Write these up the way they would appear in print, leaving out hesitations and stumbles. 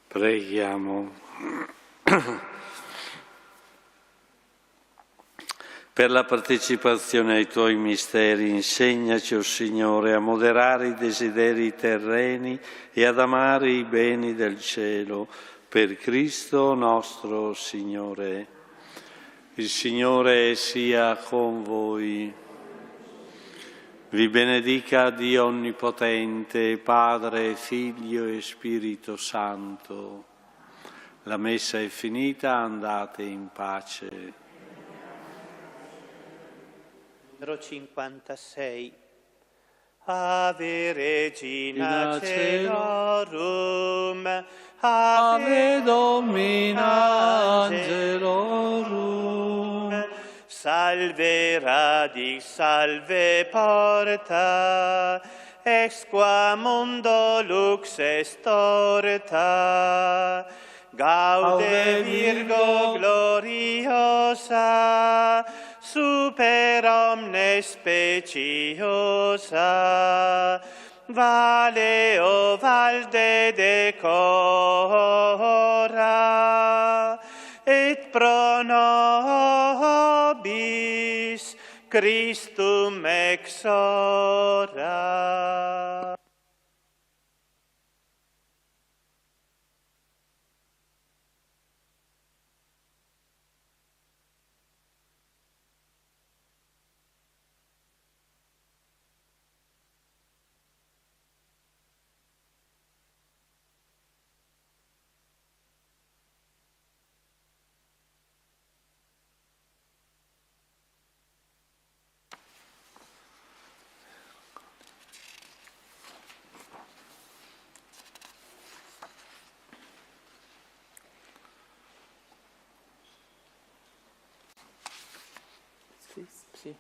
Preghiamo. Per la partecipazione ai Tuoi misteri, insegnaci, o Signore, a moderare i desideri terreni e ad amare i beni del cielo, per Cristo nostro Signore. Il Signore sia con voi. Vi benedica Dio Onnipotente, Padre, Figlio e Spirito Santo. La messa è finita, andate in pace. Numero 56. Ave Regina Caelorum, Ave Domina Angelorum, salve radix, salve porta, ex qua mundo lux est torta, gaude Virgo gloriosa, super omnes speciosa, vale o valde decora, et pro nobis Christum exora. Sì.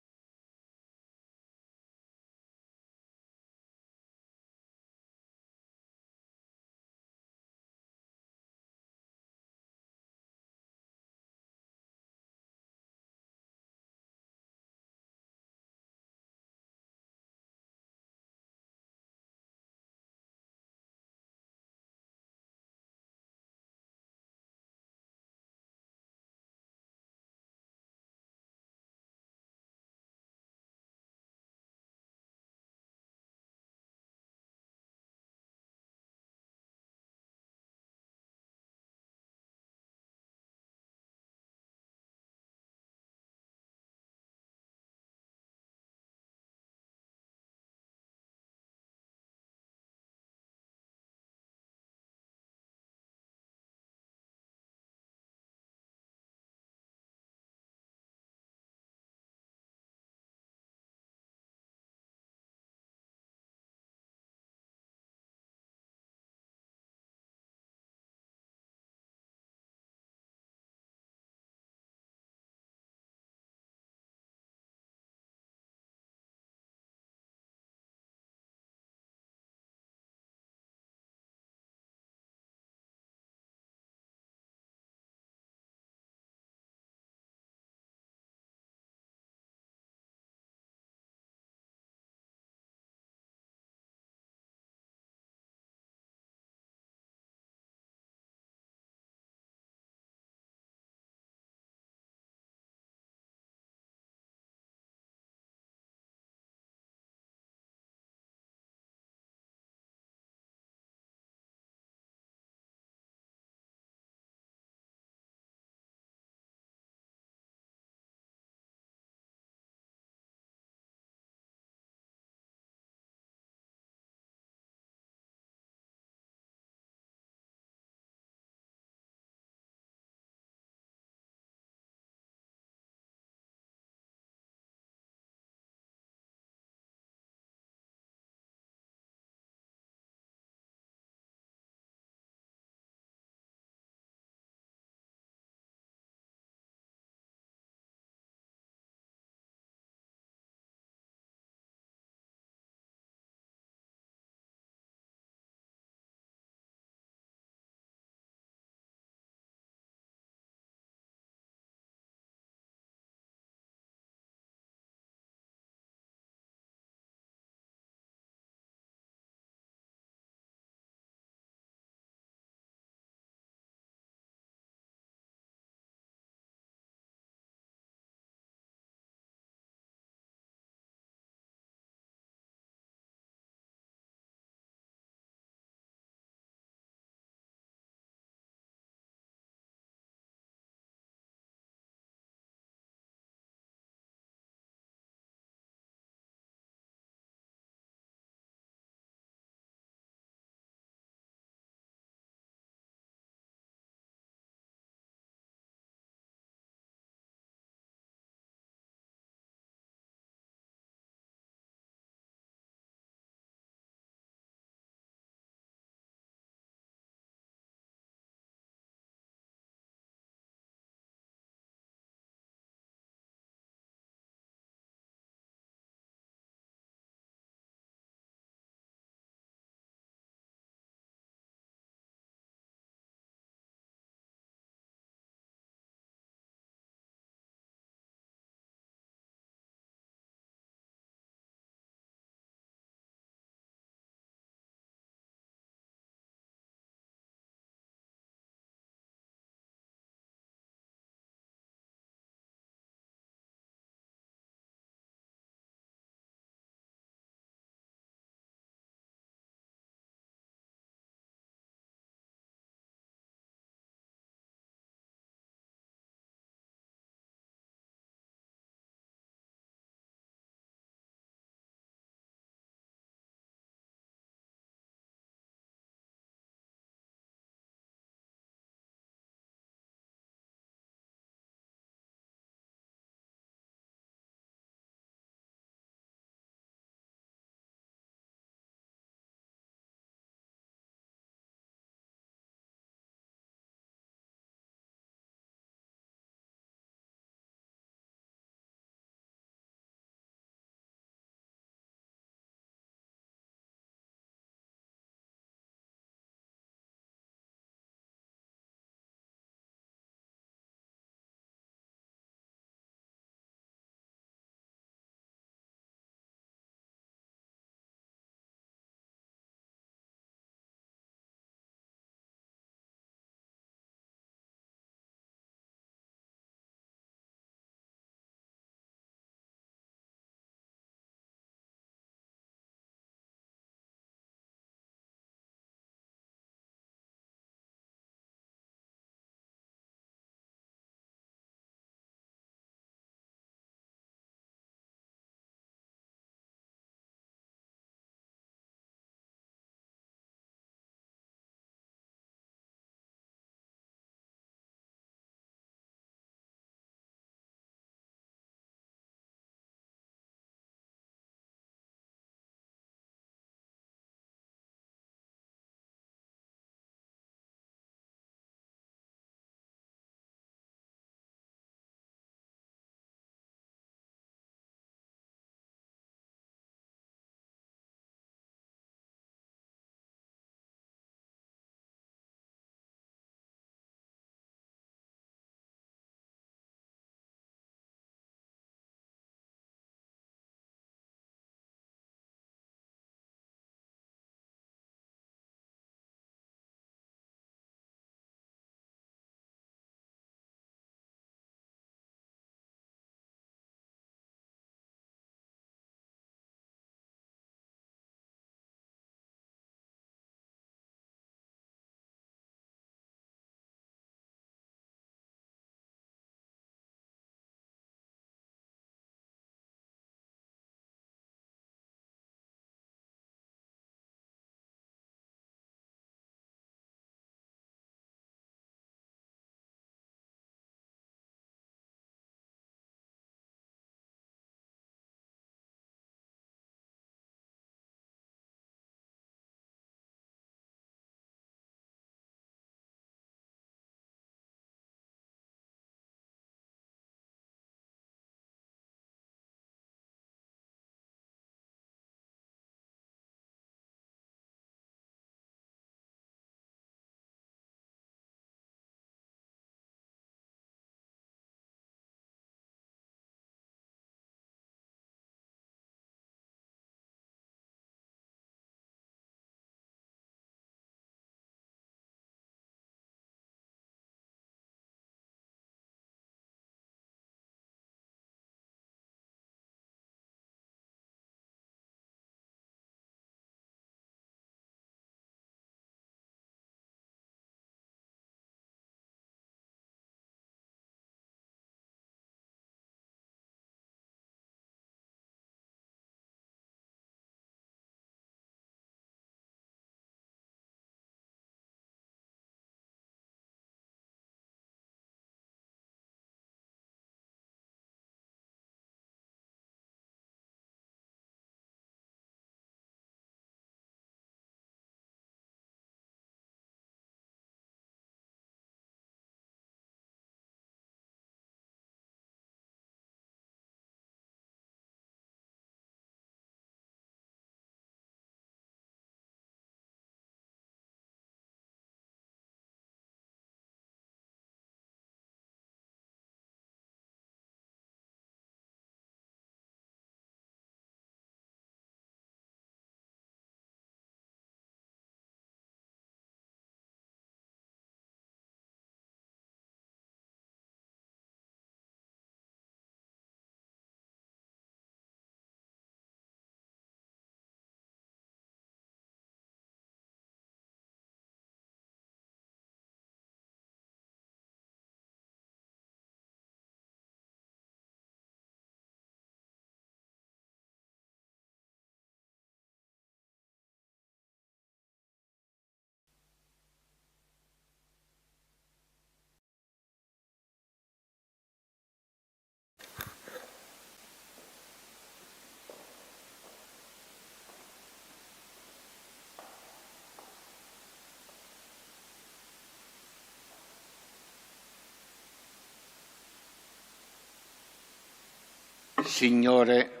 Signore,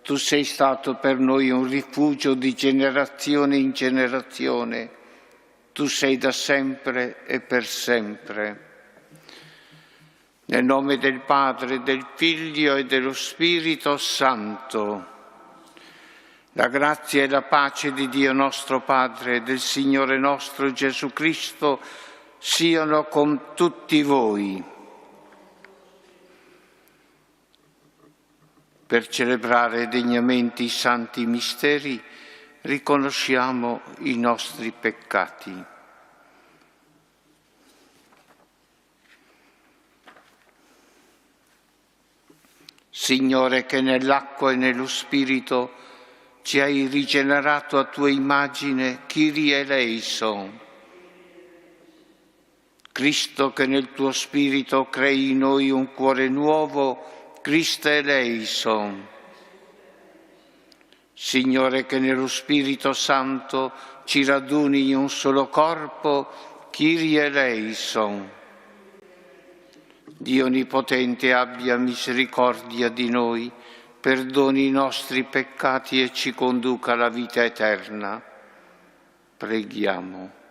Tu sei stato per noi un rifugio di generazione in generazione. Tu sei da sempre e per sempre. Nel nome del Padre, del Figlio e dello Spirito Santo, la grazia e la pace di Dio nostro Padre e del Signore nostro Gesù Cristo siano con tutti voi. Per celebrare degnamente i santi misteri, riconosciamo i nostri peccati. Signore, che nell'acqua e nello Spirito ci hai rigenerato a Tua immagine, Kyrie eleison. Cristo, che nel Tuo Spirito crei in noi un cuore nuovo, Christe eleison. Signore, che nello Spirito Santo ci raduni in un solo corpo, Kyrie eleison. Dio Onnipotente abbia misericordia di noi, perdoni i nostri peccati e ci conduca alla vita eterna. Preghiamo.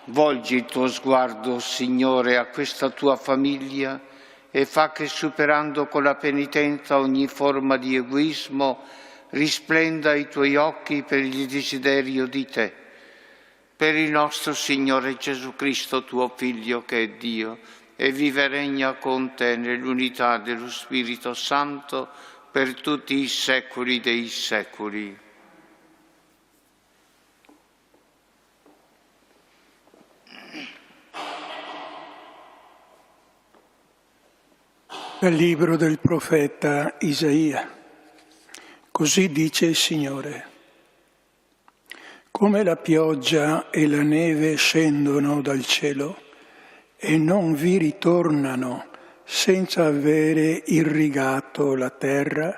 Volgi il tuo sguardo, Signore, a questa tua famiglia e fa che, superando con la penitenza ogni forma di egoismo, risplenda i tuoi occhi per il desiderio di te. Per il nostro Signore Gesù Cristo, tuo Figlio, che è Dio, e vive e regna con te nell'unità dello Spirito Santo per tutti i secoli dei secoli. Dal libro del profeta Isaia. Così dice il Signore. Come la pioggia e la neve scendono dal cielo e non vi ritornano senza avere irrigato la terra,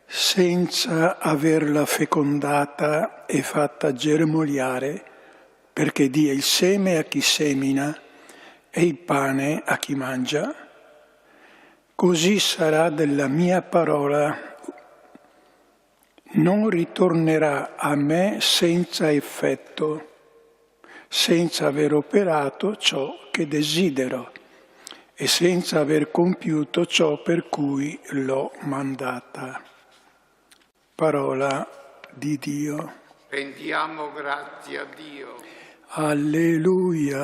senza averla fecondata e fatta germogliare, perché dia il seme a chi semina e il pane a chi mangia, così sarà della mia parola. Non ritornerà a me senza effetto, senza aver operato ciò che desidero e senza aver compiuto ciò per cui l'ho mandata. Parola di Dio. Rendiamo grazie a Dio. Alleluia.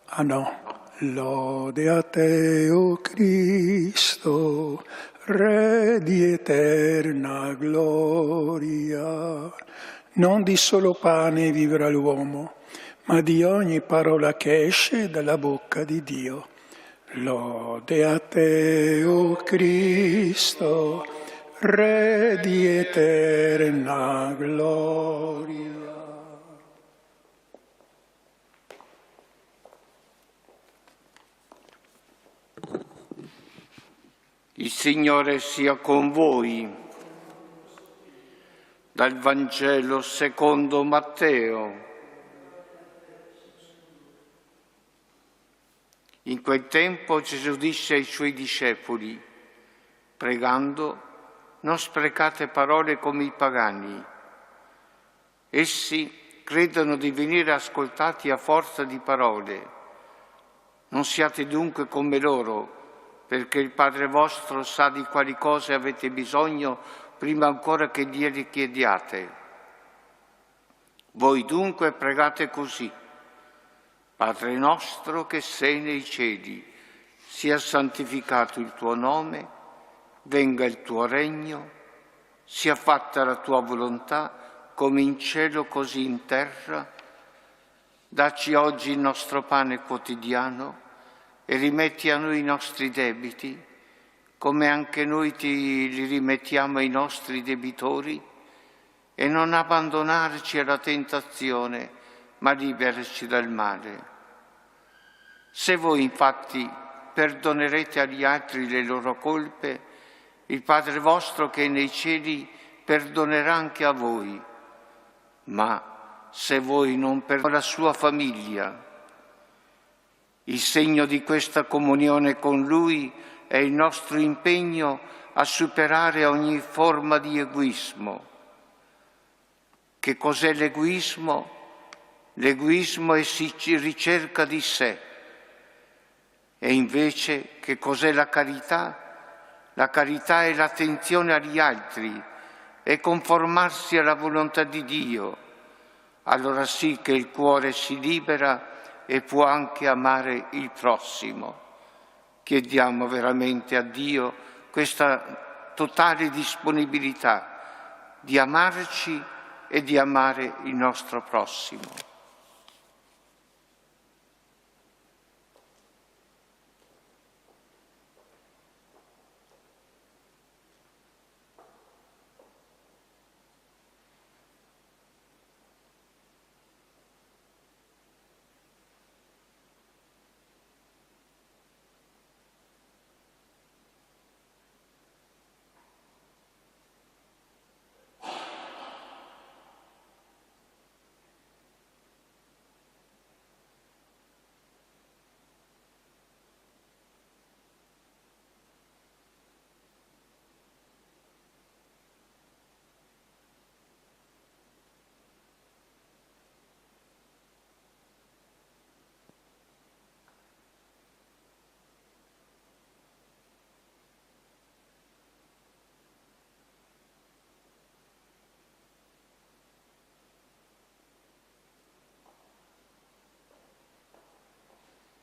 Ah no. Lode a te, o Cristo, Re di eterna gloria. Non di solo pane vivrà l'uomo, ma di ogni parola che esce dalla bocca di Dio. Lode a te, o Cristo, Re di eterna gloria. Il Signore sia con voi. Dal Vangelo secondo Matteo. In quel tempo Gesù disse ai Suoi discepoli, pregando, non sprecate parole come i pagani. Essi credono di venire ascoltati a forza di parole. Non siate dunque come loro, perché il Padre vostro sa di quali cose avete bisogno prima ancora che gliele chiediate. Voi dunque pregate così. Padre nostro che sei nei cieli, sia santificato il tuo nome, venga il tuo regno, sia fatta la tua volontà, come in cielo così in terra. Dacci oggi il nostro pane quotidiano e rimetti a noi i nostri debiti, come anche noi li rimettiamo ai nostri debitori, e non abbandonarci alla tentazione, ma liberaci dal male. Se voi infatti perdonerete agli altri le loro colpe, il Padre vostro che è nei cieli perdonerà anche a voi. Ma se voi non perdonate la sua famiglia, Il segno di questa comunione con Lui è il nostro impegno a superare ogni forma di egoismo. Che cos'è l'egoismo? L'egoismo è ricerca di sé. E invece che cos'è la carità? La carità è l'attenzione agli altri, è conformarsi alla volontà di Dio. Allora sì che il cuore si libera e può anche amare il prossimo. Chiediamo veramente a Dio questa totale disponibilità di amarci e di amare il nostro prossimo.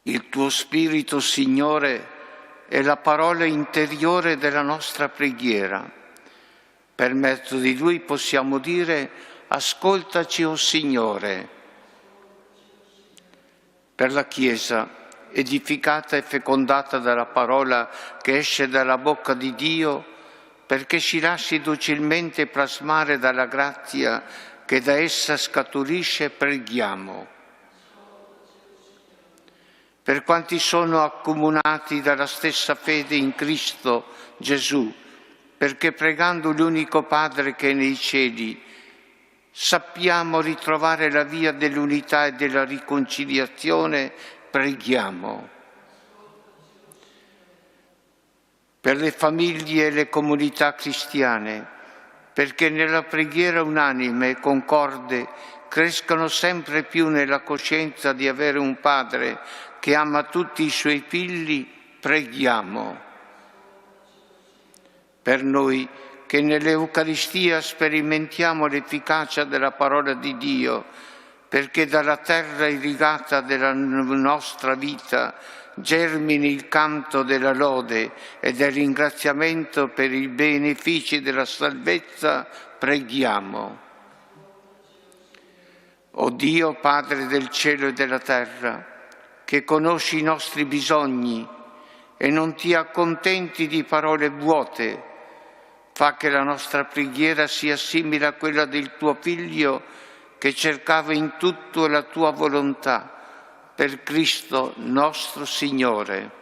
Il tuo Spirito, Signore, è la parola interiore della nostra preghiera. Per mezzo di Lui possiamo dire: ascoltaci, o Signore. Per la Chiesa, edificata e fecondata dalla parola che esce dalla bocca di Dio, perché ci lasci docilmente plasmare dalla grazia che da essa scaturisce, preghiamo. Per quanti sono accomunati dalla stessa fede in Cristo Gesù, perché pregando l'unico Padre che è nei cieli, sappiamo ritrovare la via dell'unità e della riconciliazione, preghiamo. Per le famiglie e le comunità cristiane, perché nella preghiera unanime e concorde crescano sempre più nella coscienza di avere un Padre che ama tutti i suoi figli, preghiamo. Per noi che nell'Eucaristia sperimentiamo l'efficacia della parola di Dio, perché dalla terra irrigata della nostra vita germini il canto della lode e del ringraziamento per i benefici della salvezza, preghiamo. O Dio, Padre del cielo e della terra, che conosci i nostri bisogni e non ti accontenti di parole vuote, fa che la nostra preghiera sia simile a quella del tuo Figlio, che cercava in tutto la tua volontà, per Cristo nostro Signore.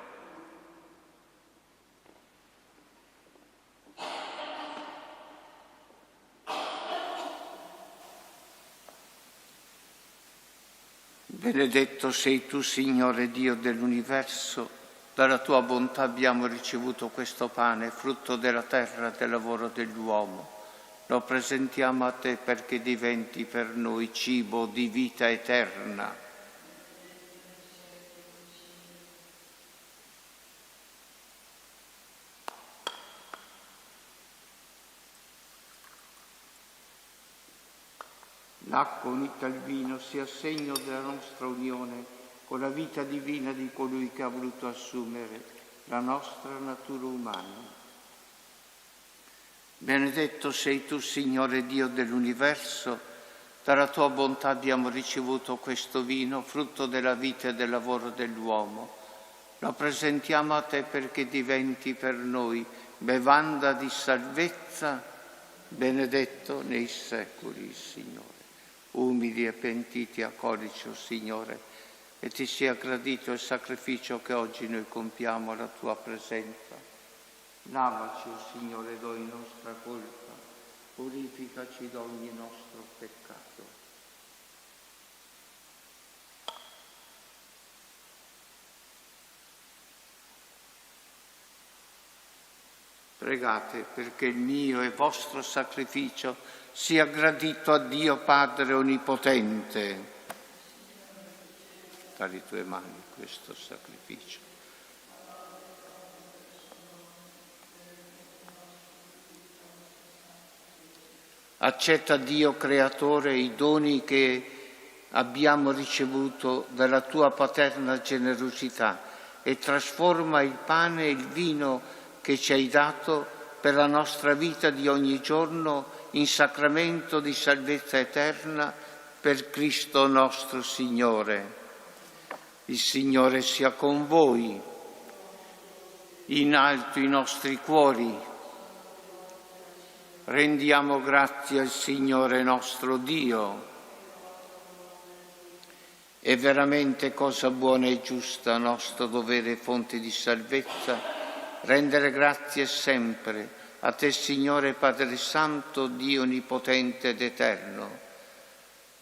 Benedetto sei tu, Signore Dio dell'universo, dalla tua bontà abbiamo ricevuto questo pane, frutto della terra e del lavoro dell'uomo. Lo presentiamo a te perché diventi per noi cibo di vita eterna. L'acqua unita al vino sia segno della nostra unione con la vita divina di colui che ha voluto assumere la nostra natura umana. Benedetto sei tu, Signore Dio dell'universo, dalla tua bontà abbiamo ricevuto questo vino, frutto della vita e del lavoro dell'uomo. Lo presentiamo a te perché diventi per noi bevanda di salvezza, benedetto nei secoli, Signore. Umili e pentiti accoglici, o Signore, e ti sia gradito il sacrificio che oggi noi compiamo alla tua presenza. Lavaci, o Signore, d'ogni nostra colpa, purificaci da ogni nostro peccato. Pregate perché il mio e vostro sacrificio sia gradito a Dio Padre Onnipotente. Dalle tue mani questo sacrificio. Accetta, Dio Creatore, i doni che abbiamo ricevuto dalla tua paterna generosità e trasforma il pane e il vino che ci hai dato per la nostra vita di ogni giorno in sacramento di salvezza eterna per Cristo nostro Signore. Il Signore sia con voi. In alto i nostri cuori. Rendiamo grazie al Signore nostro Dio. È veramente cosa buona e giusta, nostro dovere e fonte di salvezza, rendere grazie sempre a Te, Signore Padre Santo, Dio Onnipotente ed Eterno.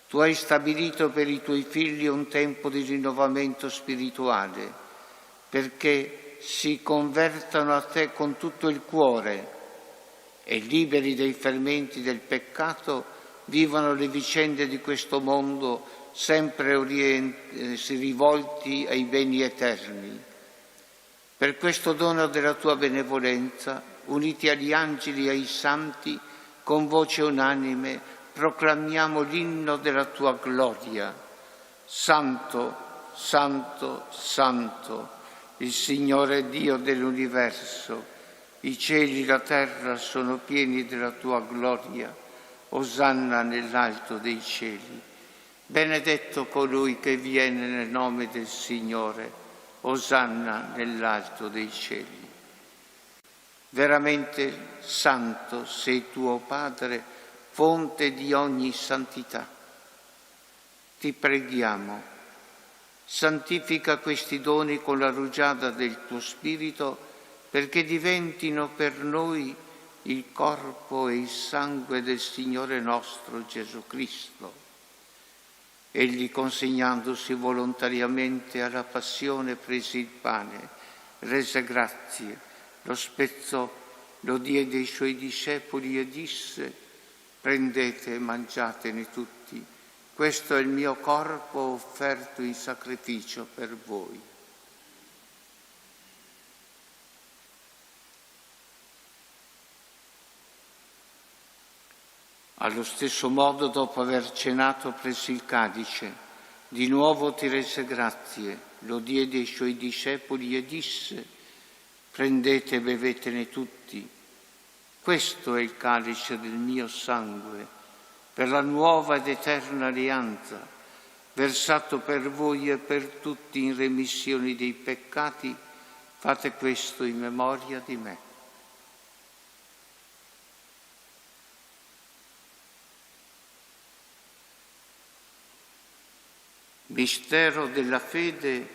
Tu hai stabilito per i Tuoi figli un tempo di rinnovamento spirituale, perché si convertano a Te con tutto il cuore e, liberi dai fermenti del peccato, vivono le vicende di questo mondo sempre rivolti ai beni eterni. Per questo dono della Tua benevolenza, uniti agli angeli e ai santi, con voce unanime proclamiamo l'inno della Tua gloria. Santo, Santo, Santo, il Signore Dio dell'universo. I cieli e la terra sono pieni della Tua gloria. Osanna nell'alto dei cieli. Benedetto colui che viene nel nome del Signore. Osanna nell'alto dei cieli. Veramente santo sei tu, o Padre, fonte di ogni santità. Ti preghiamo, santifica questi doni con la rugiada del tuo Spirito, perché diventino per noi il corpo e il sangue del Signore nostro Gesù Cristo. Egli, consegnandosi volontariamente alla passione, prese il pane, rese grazie, lo spezzò, lo diede ai Suoi discepoli e disse: prendete e mangiatene tutti, questo è il mio corpo offerto in sacrificio per voi. Allo stesso modo, dopo aver cenato, prese il calice, di nuovo ti rese grazie, lo diede ai Suoi discepoli e disse: prendete e bevetene tutti, questo è il calice del mio sangue, per la nuova ed eterna alleanza, versato per voi e per tutti in remissione dei peccati. Fate questo in memoria di me. Mistero della fede,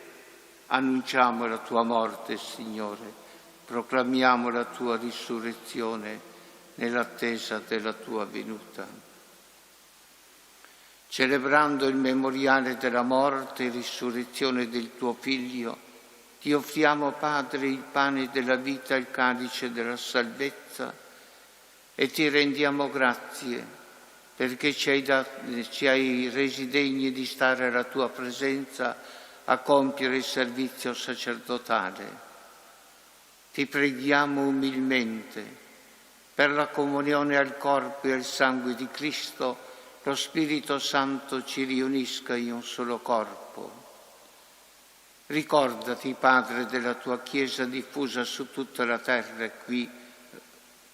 annunciamo la Tua morte, Signore, proclamiamo la Tua risurrezione nell'attesa della Tua venuta. Celebrando il memoriale della morte e risurrezione del Tuo Figlio, Ti offriamo, Padre, il pane della vita e il calice della salvezza e Ti rendiamo grazie perché ci hai resi degni di stare alla Tua presenza a compiere il servizio sacerdotale. Ti preghiamo umilmente per la comunione al corpo e al sangue di Cristo, lo Spirito Santo ci riunisca in un solo corpo. Ricordati, Padre, della Tua Chiesa diffusa su tutta la terra e qui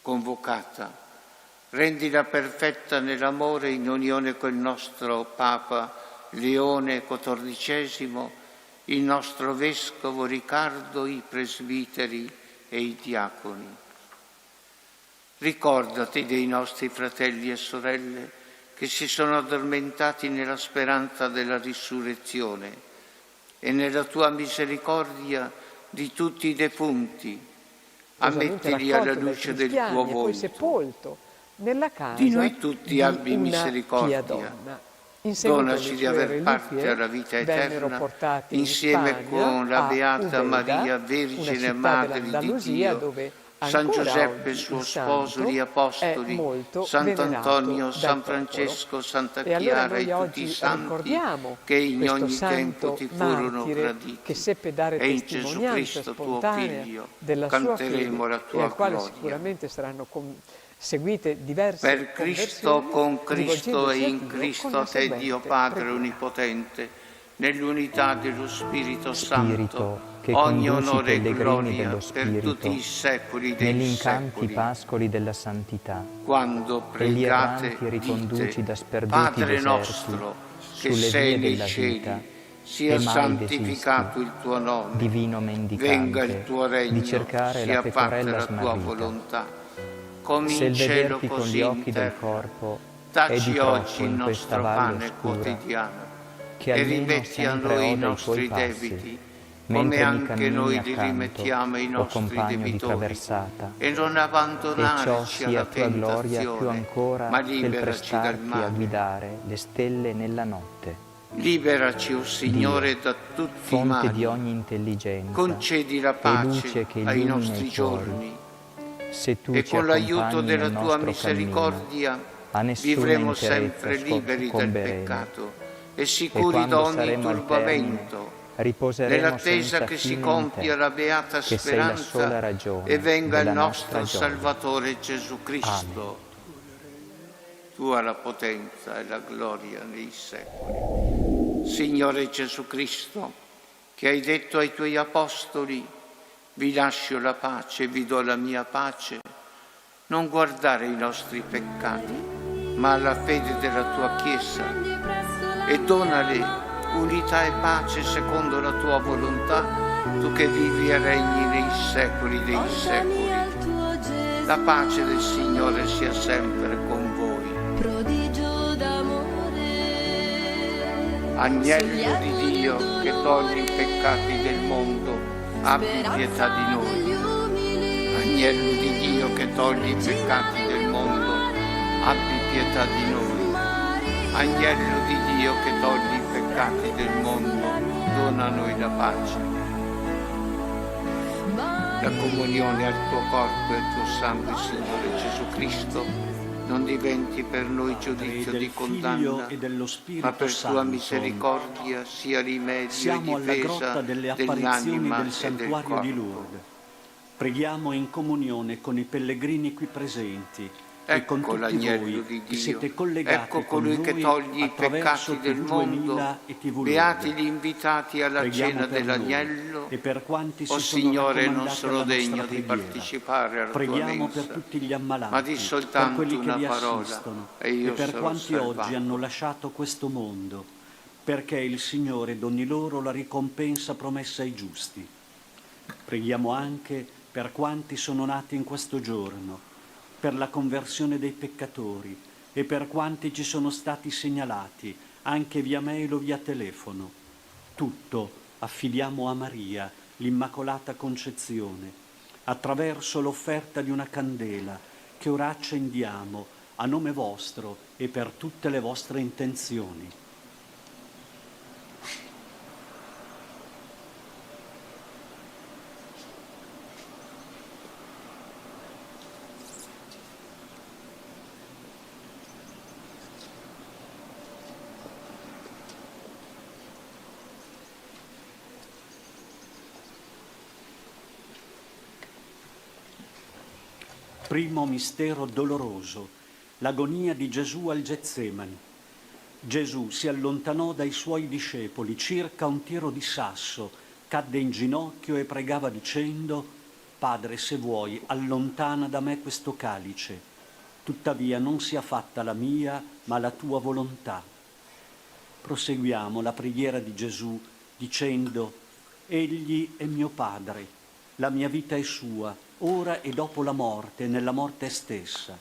convocata. Rendila perfetta nell'amore in unione col nostro Papa Leone XIV, il nostro Vescovo Riccardo, i presbiteri e i diaconi. Ricordati dei nostri fratelli e sorelle che si sono addormentati nella speranza della risurrezione e nella Tua misericordia di tutti i defunti. Ammettili alla luce del Tuo volto. Poi sepolto nella casa di noi tutti abbi misericordia. Donaci di aver parte alla vita eterna insieme con la Beata Maria, Vergine Madre di Dio, San Ancora Giuseppe, oggi suo il sposo, santo gli è apostoli, molto Sant'Antonio, venerato San dal popolo. Francesco, Santa E allora Chiara e noi tutti i oggi santi ricordiamo che in questo ogni tempo santo ti furono martire graditi. che seppe dare E in Gesù testimonianza Cristo, tuo spontanea Figlio, della sua fede canteremo la e tua al quale gloria. sicuramente saranno seguite diverse Per Cristo, conversioni, con Cristo e rivolgendosi a in Dio Cristo con la a te, Dio seguente Padre preghiera. Onnipotente, nell'unità dello Spirito Spirito Santo, che ogni conduci i onore e pellegrini gloria dello per Spirito tutti i secoli dei negli incanti secoli. pascoli della santità Quando e gli pregate, erranti riconduci dite: da sperduti Padre deserti nostro, che sulle sei vie nei della cieli, vita, sia e mai santificato desisti, il tuo nome, divino venga il mendicante, tuo regno, di cercare sia la fatta pecorella la tua smarrita. volontà, come Se in il cielo vederti con così gli in occhi del terra. corpo è di Dacci troppo oggi il in questa nostro valle pane oscura, quotidiano che e almeno rimetti a sempre noi i oda i tuoi nostri passi, debiti, mentre come mi anche cammini noi li accanto, rimettiamo ai o nostri compagno di debitori. traversata, E non e ciò abbandonarci sia alla tua gloria più tentazione, ancora ma che il liberaci dal prestarti a male. guidare le stelle nella notte. Liberaci, o Signore, Dio, da tutti i fonte mali. di ogni intelligenza, Concedi la e pace luce che ai illumina nostri i cuori, giorni se tu e ci con l'aiuto accompagni della nel tua nostro misericordia cammino, a nessuna vivremo interezza sempre liberi dal soccomberemo, peccato e e sicuri da quando ogni saremo al termine turbamento, riposeremo nell'attesa senza che si fine in compia te, la beata che sei la sola speranza ragione e venga il della nostra nostro gioia. Salvatore Gesù Cristo. Amen. Tua la potenza e la gloria nei secoli. Signore Gesù Cristo, che hai detto ai tuoi apostoli: vi lascio la pace, vi do la mia pace, non guardare i nostri peccati, ma la fede della tua Chiesa, e donale unità e pace secondo la tua volontà, tu che vivi e regni nei secoli dei secoli. La pace del Signore sia sempre con voi. Prodigio d'amore. Agnello di Dio che toglie i peccati del mondo, abbi pietà di noi. Agnello di Dio che toglie i peccati del mondo, abbi pietà di noi. Agnello di Dio che toglie i peccati del mondo, dona a noi la pace. La comunione al tuo corpo e al tuo sangue, Signore Gesù Cristo, non diventi per noi giudizio del di Figlio condanna, e dello Spirito ma per Santo. tua misericordia sia rimedio Siamo e alla difesa grotta delle apparizioni dell'anima del e del santuario di corpo. Lourdes. Preghiamo in comunione con i pellegrini qui presenti e con Ecco tutti l'agnello voi di che Dio, siete collegati ecco con colui noi che toglie i attraverso peccati del TV mondo. 2000 e TV Beati Lourdes. gli invitati alla Preghiamo cena per dell'agnello. loro e per quanti O si sono Signore, non raccomandati sono alla nostra degno di preghiera. partecipare alla tua Preghiamo mensa, per tutti gli ammalati, ma di per soltanto quelli che una vi parola assistono e io per sarò quanti salvato. oggi hanno lasciato questo mondo, perché il Signore doni loro la ricompensa promessa ai giusti. Preghiamo anche per quanti sono nati in questo giorno, per la conversione dei peccatori e per quanti ci sono stati segnalati, anche via mail o via telefono. Tutto affidiamo a Maria, l'Immacolata Concezione, attraverso l'offerta di una candela che ora accendiamo a nome vostro e per tutte le vostre intenzioni. Primo mistero doloroso, l'agonia di Gesù al Getsemani. Gesù si allontanò dai suoi discepoli circa un tiro di sasso, cadde in ginocchio e pregava dicendo: Padre, se vuoi, allontana da me questo calice. Tuttavia non sia fatta la mia, ma la tua volontà. Proseguiamo la preghiera di Gesù dicendo: Egli è mio Padre, la mia vita è sua, ora e dopo la morte, nella morte stessa.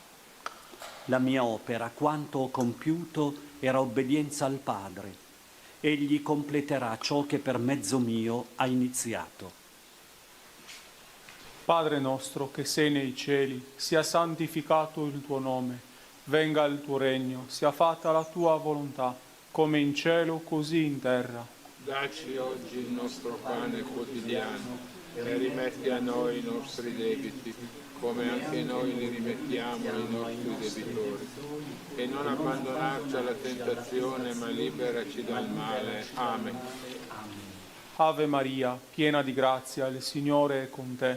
La mia opera, quanto ho compiuto, era obbedienza al Padre. Egli completerà ciò che per mezzo mio ha iniziato. Padre nostro che sei nei cieli, sia santificato il tuo nome, venga il tuo regno, sia fatta la tua volontà, come in cielo così in terra. Dacci oggi il nostro pane quotidiano e rimetti a noi i nostri debiti, come anche noi li rimettiamo ai nostri debitori. E non abbandonarci alla tentazione, ma liberaci dal male. Amen. Ave Maria, piena di grazia, il Signore è con te.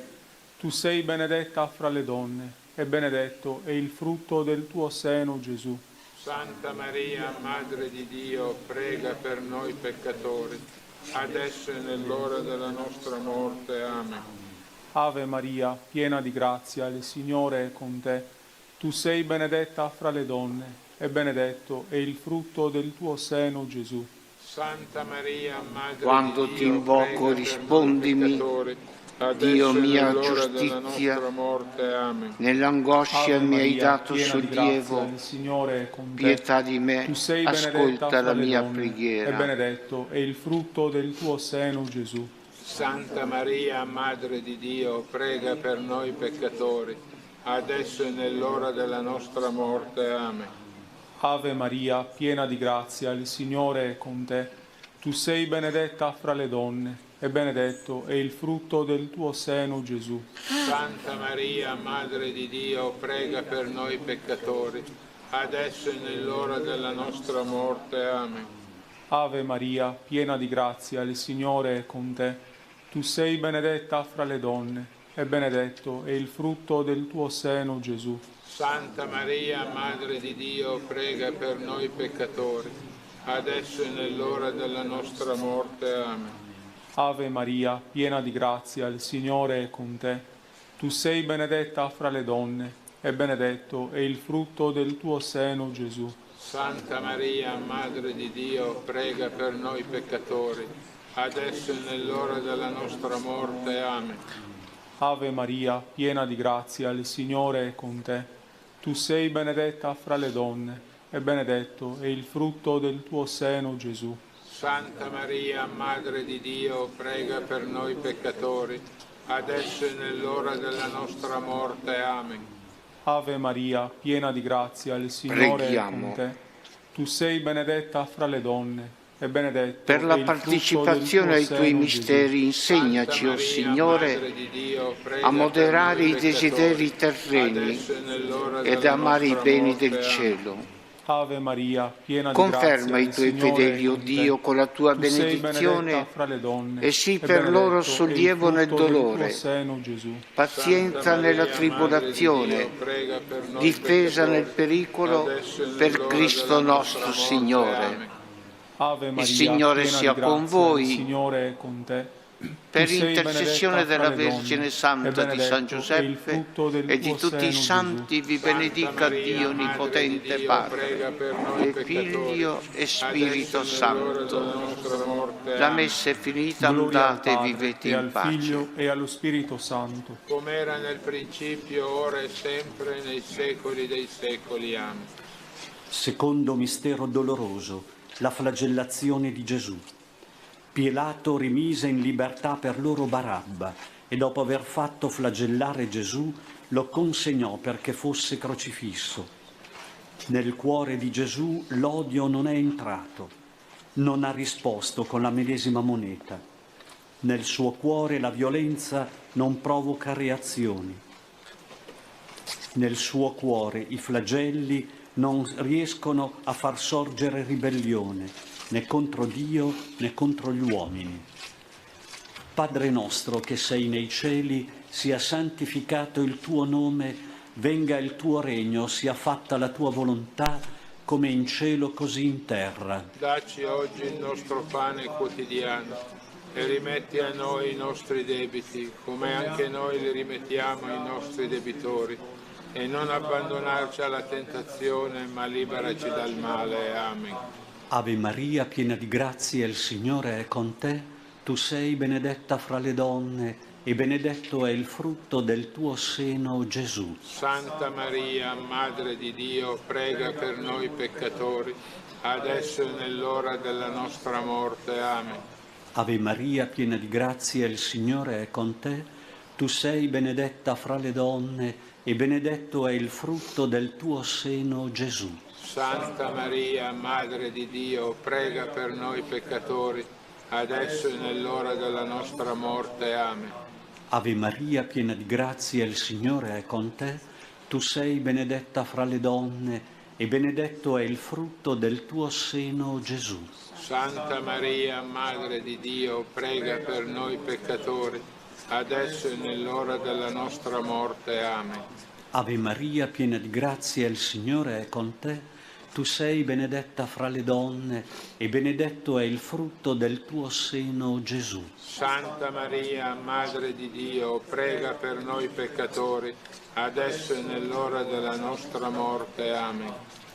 Tu sei benedetta fra le donne, e benedetto è il frutto del tuo seno, Gesù. Santa Maria, Madre di Dio, prega per noi peccatori, adesso e nell'ora della nostra morte. Amen. Ave Maria, piena di grazia, il Signore è con te. Tu sei benedetta fra le donne, e benedetto è il frutto del tuo seno, Gesù. Santa Maria, Madre Quando di Dio, ti invoco, prega per noi rispondimi, peccatori, adesso Dio e mia nell'ora della giustizia. nostra morte. Amen. Nell'angoscia Ave mi hai Maria, dato piena di sollievo, grazia, il Signore è con te. pietà di me, Tu sei benedetta ascolta fra la le mia donne, preghiera. e benedetto è il frutto del tuo seno, Gesù. Santa Maria, Madre di Dio, prega per noi peccatori, adesso e nell'ora della nostra morte. Amen. Ave Maria, piena di grazia, il Signore è con te. Tu sei benedetta fra le donne, e benedetto è il frutto del tuo seno, Gesù. Santa Maria, Madre di Dio, prega per noi peccatori, adesso e nell'ora della nostra morte. Amen. Ave Maria, piena di grazia, il Signore è con te. Tu sei benedetta fra le donne, e benedetto è il frutto del tuo seno, Gesù. Santa Maria, Madre di Dio, prega per noi peccatori, adesso e nell'ora della nostra morte. Amen. Ave Maria, piena di grazia, il Signore è con te. Tu sei benedetta fra le donne, e benedetto è il frutto del tuo seno, Gesù. Santa Maria, Madre di Dio, prega per noi peccatori, adesso e nell'ora della nostra morte. Amen. Ave Maria, piena di grazia, il Signore è con te. Tu sei benedetta fra le donne, e benedetto è il frutto del tuo seno, Gesù. Santa Maria, Madre di Dio, prega per noi peccatori, adesso e nell'ora della nostra morte. Amen. Ave Maria, piena di grazia, il Signore Preghiamo. è con te. Tu sei benedetta fra le donne, e benedetto Per la è il frutto partecipazione ai del tuo tuoi seno, misteri, insegnaci, Santa o Maria, Signore, Madre di Dio, prega a moderare per noi i desideri peccatori, terreni adesso e nell'ora ed della amare i nostra beni morte. del Amen. cielo. Ave Maria, piena di Conferma grazia, i il tuoi Signore fedeli, è o con te. Dio, con la tua Tu sei benedizione benedetta fra le donne, e sii e per loro benedetto è il sollievo nel frutto del tuo dolore, seno, Gesù. pazienza Santa nella Maria, tribolazione, Madre di Dio, prega per noi difesa nel peccatori, pericolo, adesso e per nell'ora Cristo della nostro nostra morte. Signore. Amen. Ave Maria, Signore piena sia di grazia, con voi. il Signore è con te. Per Tu sei intercessione benedetta della fra le Vergine donne, Santa e di San benedetto è il Giuseppe frutto del e di tuo tutti i seno, santi, vi Santa benedica Maria, Dio Madre Onnipotente di Dio, Padre, prega per noi e peccatori, Figlio e Spirito adesso e nell'ora della Santo. nostra morte. La Amen. messa è finita, Gloria al andate e Padre, vivete e in al pace. Figlio e allo Spirito Santo. Come era nel principio, ora e sempre, nei secoli dei secoli. Amen. Secondo mistero doloroso, la flagellazione di Gesù. Pilato rimise in libertà per loro Barabba e dopo aver fatto flagellare Gesù lo consegnò perché fosse crocifisso. Nel cuore di Gesù l'odio non è entrato, non ha risposto con la medesima moneta. Nel suo cuore la violenza non provoca reazioni. Nel suo cuore i flagelli non riescono a far sorgere ribellione, né contro Dio né contro gli uomini. Padre nostro che sei nei cieli, sia santificato il tuo nome, venga il tuo regno, sia fatta la tua volontà, come in cielo così in terra. Dacci oggi il nostro pane quotidiano e rimetti a noi i nostri debiti, come anche noi li rimettiamo ai nostri debitori. E non abbandonarci alla tentazione, ma liberaci dal male. Amen. Ave Maria, piena di grazia, il Signore è con te. Tu sei benedetta fra le donne e benedetto è il frutto del tuo seno, Gesù. Santa Maria, Madre di Dio, prega per noi peccatori, adesso e nell'ora della nostra morte. Amen. Ave Maria, piena di grazia, il Signore è con te. Tu sei benedetta fra le donne e benedetto è il frutto del tuo seno, Gesù. Santa Maria, Madre di Dio, prega per noi peccatori, adesso e nell'ora della nostra morte. Amen. Ave Maria, piena di grazia, il Signore è con te. Tu sei benedetta fra le donne e benedetto è il frutto del tuo seno, Gesù. Santa Maria, Madre di Dio, prega per noi peccatori, adesso e nell'ora della nostra morte. Amen. Ave Maria, piena di grazia, il Signore è con te. Tu sei benedetta fra le donne e benedetto è il frutto del tuo seno, Gesù. Santa Maria, Madre di Dio, prega per noi peccatori, adesso e nell'ora della nostra morte. Amen.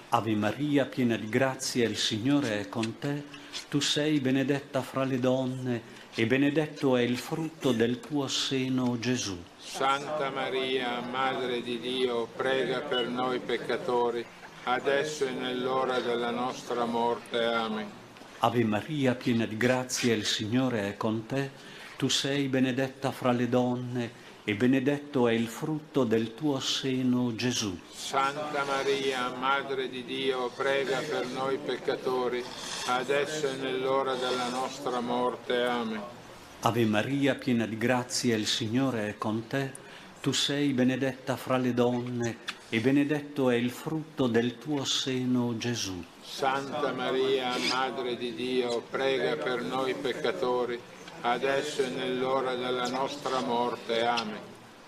Ave Maria, piena di grazia, il Signore è con te. Tu sei benedetta fra le donne e benedetto è il frutto del tuo seno, Gesù. Santa Maria, Madre di Dio, prega per noi peccatori, adesso e nell'ora della nostra morte. Amen. Ave Maria, piena di grazia, il Signore è con te. Tu sei benedetta fra le donne e benedetto è il frutto del tuo seno, Gesù. Santa Maria, Madre di Dio, prega per noi peccatori, adesso e nell'ora della nostra morte. Amen. Ave Maria, piena di grazia, il Signore è con te. Tu sei benedetta fra le donne e benedetto è il frutto del tuo seno, Gesù. Santa Maria, Madre di Dio, prega per noi peccatori, adesso e nell'ora della nostra morte. Amen.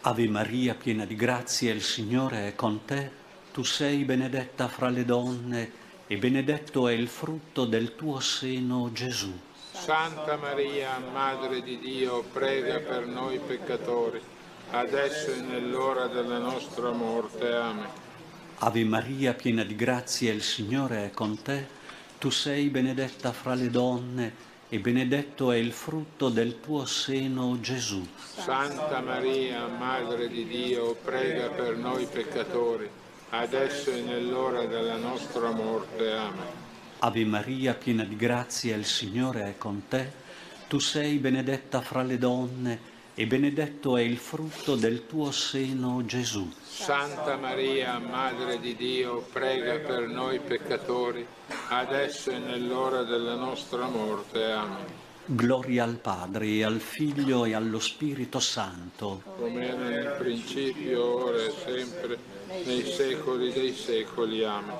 Ave Maria, piena di grazia, il Signore è con te. Tu sei benedetta fra le donne e benedetto è il frutto del tuo seno, Gesù. Santa Maria, Madre di Dio, prega per noi peccatori, adesso e nell'ora della nostra morte. Amen. Ave Maria, piena di grazia, il Signore è con te. Tu sei benedetta fra le donne e benedetto è il frutto del tuo seno, Gesù. Santa Maria, Madre di Dio, prega per noi peccatori, adesso e nell'ora della nostra morte. Amen. Ave Maria, piena di grazia, il Signore è con te. Tu sei benedetta fra le donne e benedetto è il frutto del tuo seno, Gesù. Santa Maria, Madre di Dio, prega per noi peccatori, adesso e nell'ora della nostra morte. Amen. Gloria al Padre, e al Figlio e allo Spirito Santo. Come era nel principio, ora e sempre, nei secoli dei secoli. Amen.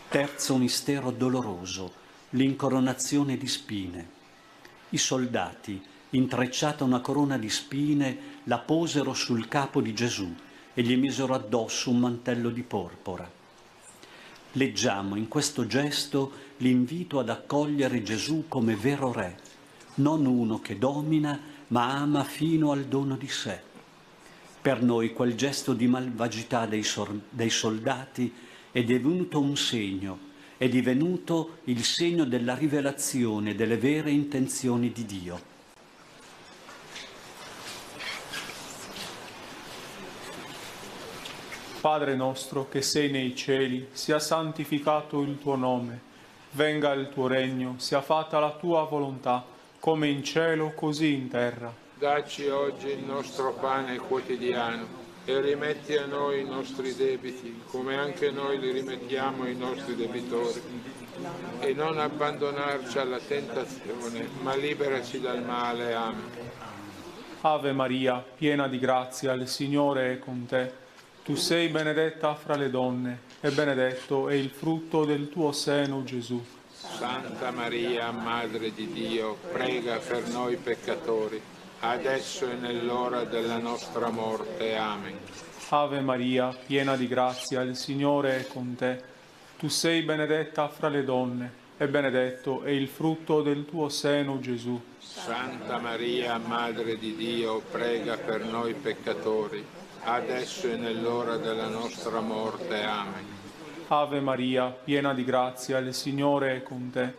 Terzo mistero doloroso, l'incoronazione di spine. I soldati, intrecciata una corona di spine, la posero sul capo di Gesù e gli misero addosso un mantello di porpora. Leggiamo in questo gesto l'invito ad accogliere Gesù come vero Re, non uno che domina, ma ama fino al dono di sé. Per noi quel gesto di malvagità dei soldati è divenuto un segno, è divenuto il segno della rivelazione delle vere intenzioni di Dio. Padre nostro che sei nei cieli, sia santificato il tuo nome, venga il tuo regno, sia fatta la tua volontà, come in cielo così in terra. Dacci oggi il nostro pane quotidiano e rimetti a noi i nostri debiti, come anche noi li rimettiamo ai nostri debitori. E non abbandonarci alla tentazione, ma liberaci dal male. Amen. Ave Maria, piena di grazia, il Signore è con te. Tu sei benedetta fra le donne e benedetto è il frutto del tuo seno, Gesù. Santa Maria, Madre di Dio, prega per noi peccatori, adesso e nell'ora della nostra morte. Amen. Ave Maria, piena di grazia, il Signore è con te. Tu sei benedetta fra le donne e benedetto è il frutto del tuo seno, Gesù. Santa Maria, Madre di Dio, prega per noi peccatori, adesso e nell'ora della nostra morte. Amen. Ave Maria, piena di grazia, il Signore è con te.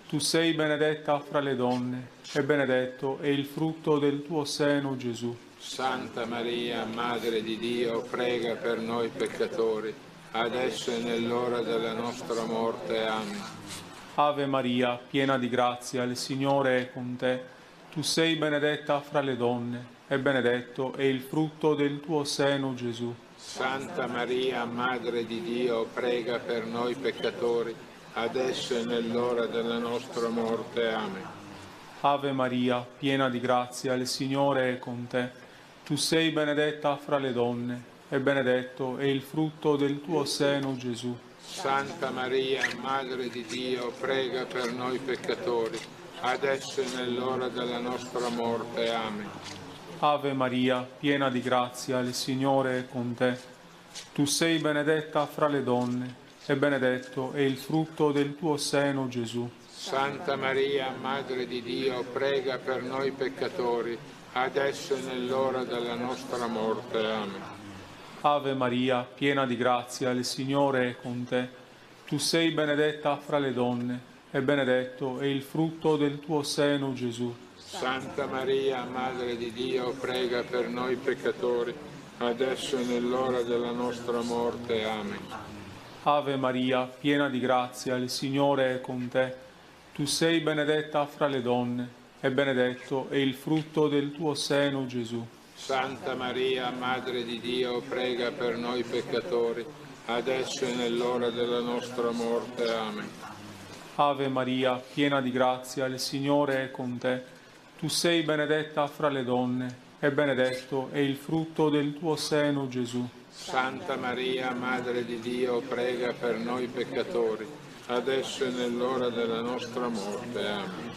Tu sei benedetta fra le donne e benedetto è il frutto del tuo seno, Gesù. Santa Maria, Madre di Dio, prega per noi peccatori, adesso e nell'ora della nostra morte. Amen. Ave Maria, piena di grazia, il Signore è con te. Tu sei benedetta fra le donne e benedetto è il frutto del tuo seno, Gesù. Santa Maria, Madre di Dio, prega per noi peccatori, adesso e nell'ora della nostra morte. Amen. Ave Maria, piena di grazia, il Signore è con te. Tu sei benedetta fra le donne, e benedetto è il frutto del tuo seno, Gesù. Santa Maria, Madre di Dio, prega per noi peccatori, adesso e nell'ora della nostra morte. Amen. Ave Maria, piena di grazia, il Signore è con te. Tu sei benedetta fra le donne, e benedetto è il frutto del tuo seno, Gesù. Santa Maria, Madre di Dio, prega per noi peccatori, adesso e nell'ora della nostra morte. Amen. Ave Maria, piena di grazia, il Signore è con te. Tu sei benedetta fra le donne, e benedetto è il frutto del tuo seno, Gesù. Santa Maria, Madre di Dio, prega per noi peccatori, adesso e nell'ora della nostra morte. Amen. Ave Maria, piena di grazia, il Signore è con te. Tu sei benedetta fra le donne, e benedetto è il frutto del tuo seno, Gesù. Santa Maria, Madre di Dio, prega per noi peccatori, adesso e nell'ora della nostra morte. Amen. Ave Maria, piena di grazia, il Signore è con te. Tu sei benedetta fra le donne, e benedetto è il frutto del tuo seno, Gesù. Santa Maria, Madre di Dio, prega per noi peccatori, adesso e nell'ora della nostra morte. Amen.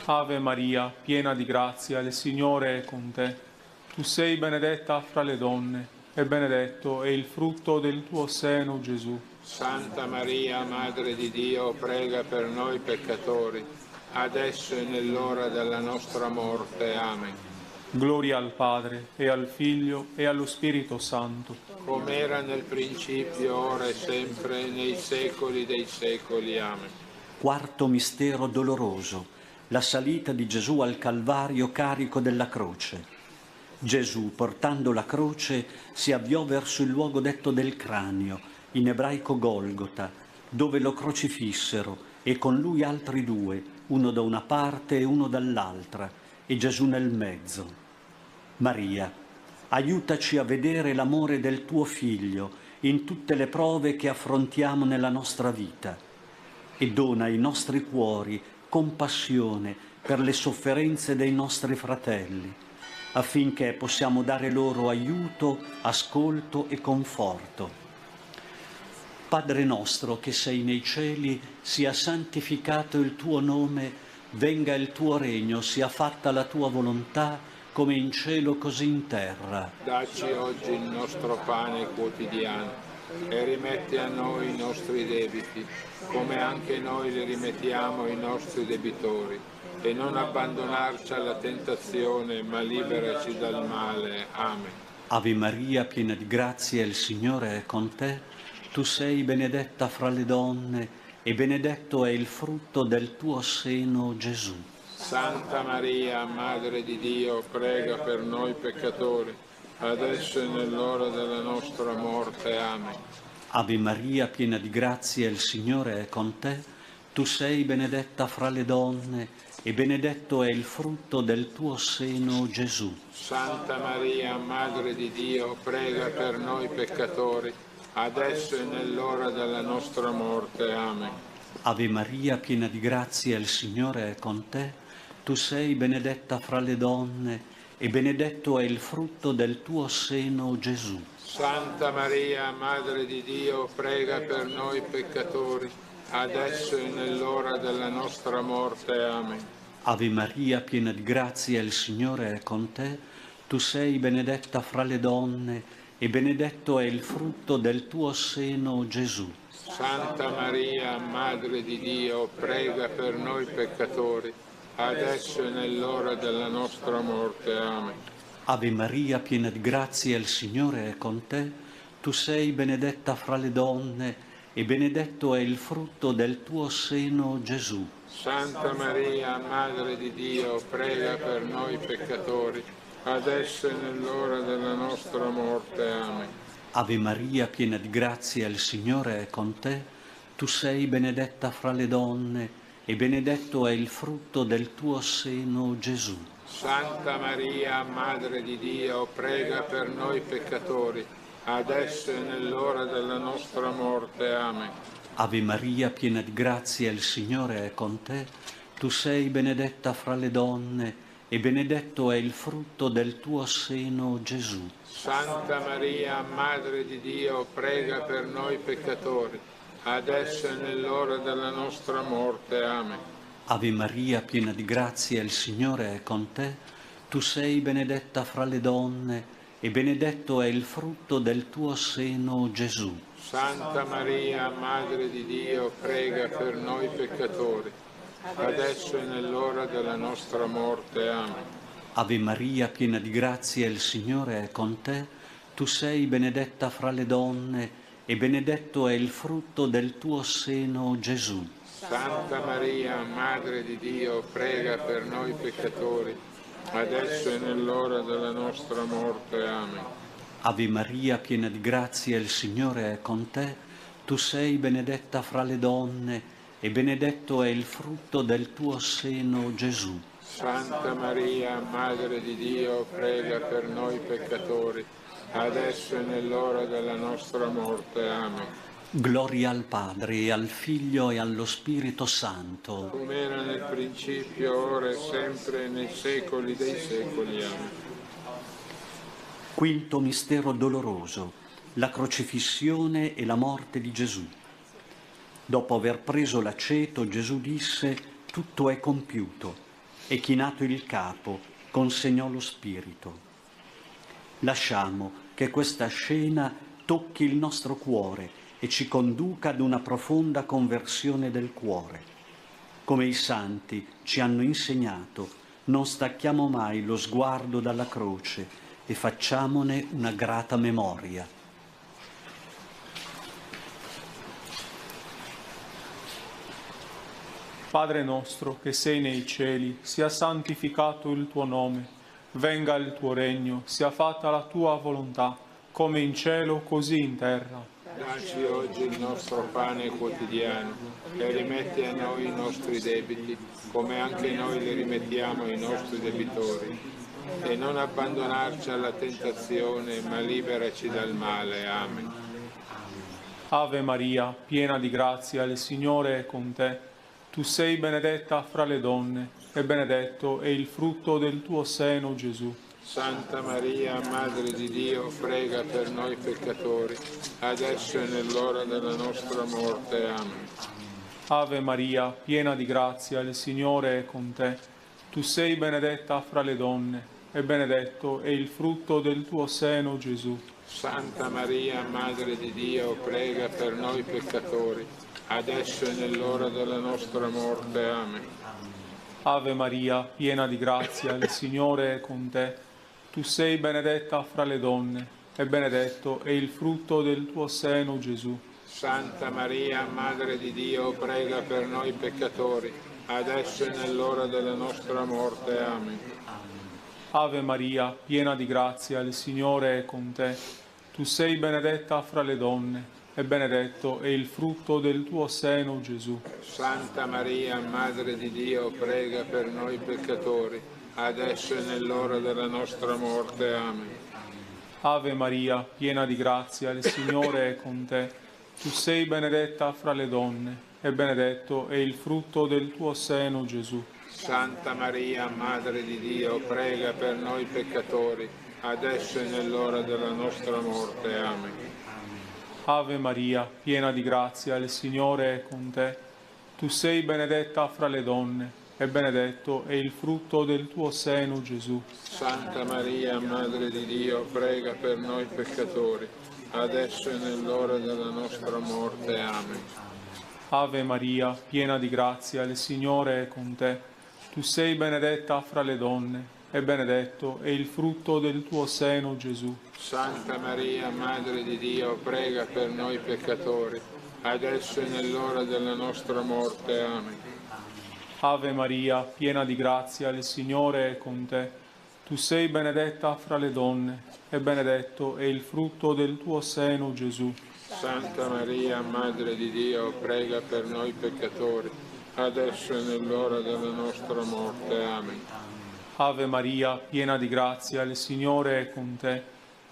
Ave Maria, piena di grazia, il Signore è con te. Tu sei benedetta fra le donne, e benedetto è il frutto del tuo seno, Gesù. Santa Maria, Madre di Dio, prega per noi peccatori, adesso e nell'ora della nostra morte. Amen. Gloria al Padre, e al Figlio, e allo Spirito Santo. Come era nel principio, ora e sempre, nei secoli dei secoli. Amen. Quarto mistero doloroso, la salita di Gesù al Calvario carico della croce. Gesù, portando la croce, si avviò verso il luogo detto del cranio, in ebraico Golgota, dove lo crocifissero, e con lui altri due, uno da una parte e uno dall'altra, e Gesù nel mezzo. Maria, aiutaci a vedere l'amore del tuo Figlio in tutte le prove che affrontiamo nella nostra vita, e dona ai nostri cuori compassione per le sofferenze dei nostri fratelli, affinché possiamo dare loro aiuto, ascolto e conforto. Padre nostro che sei nei cieli, sia santificato il tuo nome, venga il tuo regno, sia fatta la tua volontà, come in cielo così in terra. Dacci oggi il nostro pane quotidiano e rimetti a noi i nostri debiti, come anche noi li rimettiamo ai nostri debitori. E non abbandonarci alla tentazione, ma liberaci dal male. Amen. Ave Maria, piena di grazia, il Signore è con te. Tu sei benedetta fra le donne, e benedetto è il frutto del tuo seno, Gesù. Santa Maria, Madre di Dio, prega per noi peccatori, adesso e nell'ora della nostra morte. Amen. Ave Maria, piena di grazia, il Signore è con te. Tu sei benedetta fra le donne, e benedetto è il frutto del tuo seno, Gesù. Santa Maria, Madre di Dio, prega per noi peccatori, adesso e nell'ora della nostra morte. Amen. Ave Maria, piena di grazia, il Signore è con te. Tu sei benedetta fra le donne, e benedetto è il frutto del tuo seno, Gesù. Santa Maria, Madre di Dio, prega per noi peccatori, adesso e nell'ora della nostra morte. Amen. Ave Maria, piena di grazia, il Signore è con te. Tu sei benedetta fra le donne, e benedetto è il frutto del tuo seno, Gesù. Santa Maria, Madre di Dio, prega per noi peccatori, adesso e nell'ora della nostra morte. Amen. Ave Maria, piena di grazia, il Signore è con te. Tu sei benedetta fra le donne, e benedetto è il frutto del tuo seno, Gesù. Santa Maria, Madre di Dio, prega per noi peccatori, adesso e nell'ora della nostra morte. Amen. Ave Maria, piena di grazia, il Signore è con te. Tu sei benedetta fra le donne, e benedetto è il frutto del tuo seno, Gesù. Santa Maria, Madre di Dio, prega per noi peccatori, adesso e nell'ora della nostra morte. Amen. Ave Maria, piena di grazia, il Signore è con te. Tu sei benedetta fra le donne, e benedetto è il frutto del tuo seno, Gesù. Santa Maria, Madre di Dio, prega per noi peccatori, adesso e nell'ora della nostra morte. Amen. Ave Maria, piena di grazia, il Signore è con te. Tu sei benedetta fra le donne e benedetto è il frutto del tuo seno, Gesù. Santa Maria, Madre di Dio, prega per noi peccatori, adesso e nell'ora della nostra morte. Amen. Ave Maria, piena di grazia, il Signore è con te. Tu sei benedetta fra le donne e benedetto è il frutto del tuo seno, Gesù. Santa Maria, Madre di Dio, prega per noi peccatori, adesso e nell'ora della nostra morte. Amen. Ave Maria, piena di grazia, il Signore è con te. Tu sei benedetta fra le donne e benedetto è il frutto del tuo seno, Gesù. Santa Maria, Madre di Dio, prega per noi peccatori, adesso e nell'ora della nostra morte. Amen. Gloria al Padre, e al Figlio, e allo Spirito Santo. Come era nel principio, ora e sempre, nei secoli dei secoli. Amen. Quinto mistero doloroso, la crocifissione e la morte di Gesù. Dopo aver preso l'aceto, Gesù disse: tutto è compiuto, e chinato il capo, consegnò lo spirito. Lasciamo che questa scena tocchi il nostro cuore e ci conduca ad una profonda conversione del cuore. Come i santi ci hanno insegnato, non stacchiamo mai lo sguardo dalla croce e facciamone una grata memoria. Padre nostro che sei nei cieli, sia santificato il tuo nome, venga il tuo regno, sia fatta la tua volontà, come in cielo così in terra. Dacci oggi il nostro pane quotidiano e rimetti a noi i nostri debiti, come anche noi li rimettiamo ai nostri debitori. E non abbandonarci alla tentazione, ma liberaci dal male. Amen. Ave Maria, piena di grazia, il Signore è con te. Tu sei benedetta fra le donne, e benedetto è il frutto del tuo seno, Gesù. Santa Maria, Madre di Dio, prega per noi peccatori, adesso e nell'ora della nostra morte. Amen. Ave Maria, piena di grazia, il Signore è con te. Tu sei benedetta fra le donne, e benedetto è il frutto del tuo seno, Gesù. Santa Maria, Madre di Dio, prega per noi peccatori, adesso e nell'ora della nostra morte. Amen. Ave Maria, piena di grazia, il Signore è con te. Tu sei benedetta fra le donne, e benedetto è il frutto del tuo seno, Gesù. Santa Maria, Madre di Dio, prega per noi peccatori, adesso e nell'ora della nostra morte. Amen. Ave Maria, piena di grazia, il Signore è con te. Tu sei benedetta fra le donne, e benedetto è il frutto del tuo seno, Gesù. Santa Maria, Madre di Dio, prega per noi peccatori, adesso e nell'ora della nostra morte. Amen. Ave Maria, piena di grazia, il Signore è con te. Tu sei benedetta fra le donne, e benedetto è il frutto del tuo seno, Gesù. Santa Maria, Madre di Dio, prega per noi peccatori, adesso e nell'ora della nostra morte. Amen. Ave Maria, piena di grazia, il Signore è con te. Tu sei benedetta fra le donne, e benedetto è il frutto del tuo seno, Gesù. Santa Maria, Madre di Dio, prega per noi peccatori, adesso e nell'ora della nostra morte. Amen. Ave Maria, piena di grazia, il Signore è con te. Tu sei benedetta fra le donne, e benedetto è il frutto del tuo seno, Gesù. Santa Maria, Madre di Dio, prega per noi peccatori, adesso e nell'ora della nostra morte. Amen. Ave Maria, piena di grazia, il Signore è con te. Tu sei benedetta fra le donne, e benedetto è il frutto del tuo seno, Gesù. Santa Maria, Madre di Dio, prega per noi peccatori, adesso e nell'ora della nostra morte. Amen. Ave Maria, piena di grazia, il Signore è con te.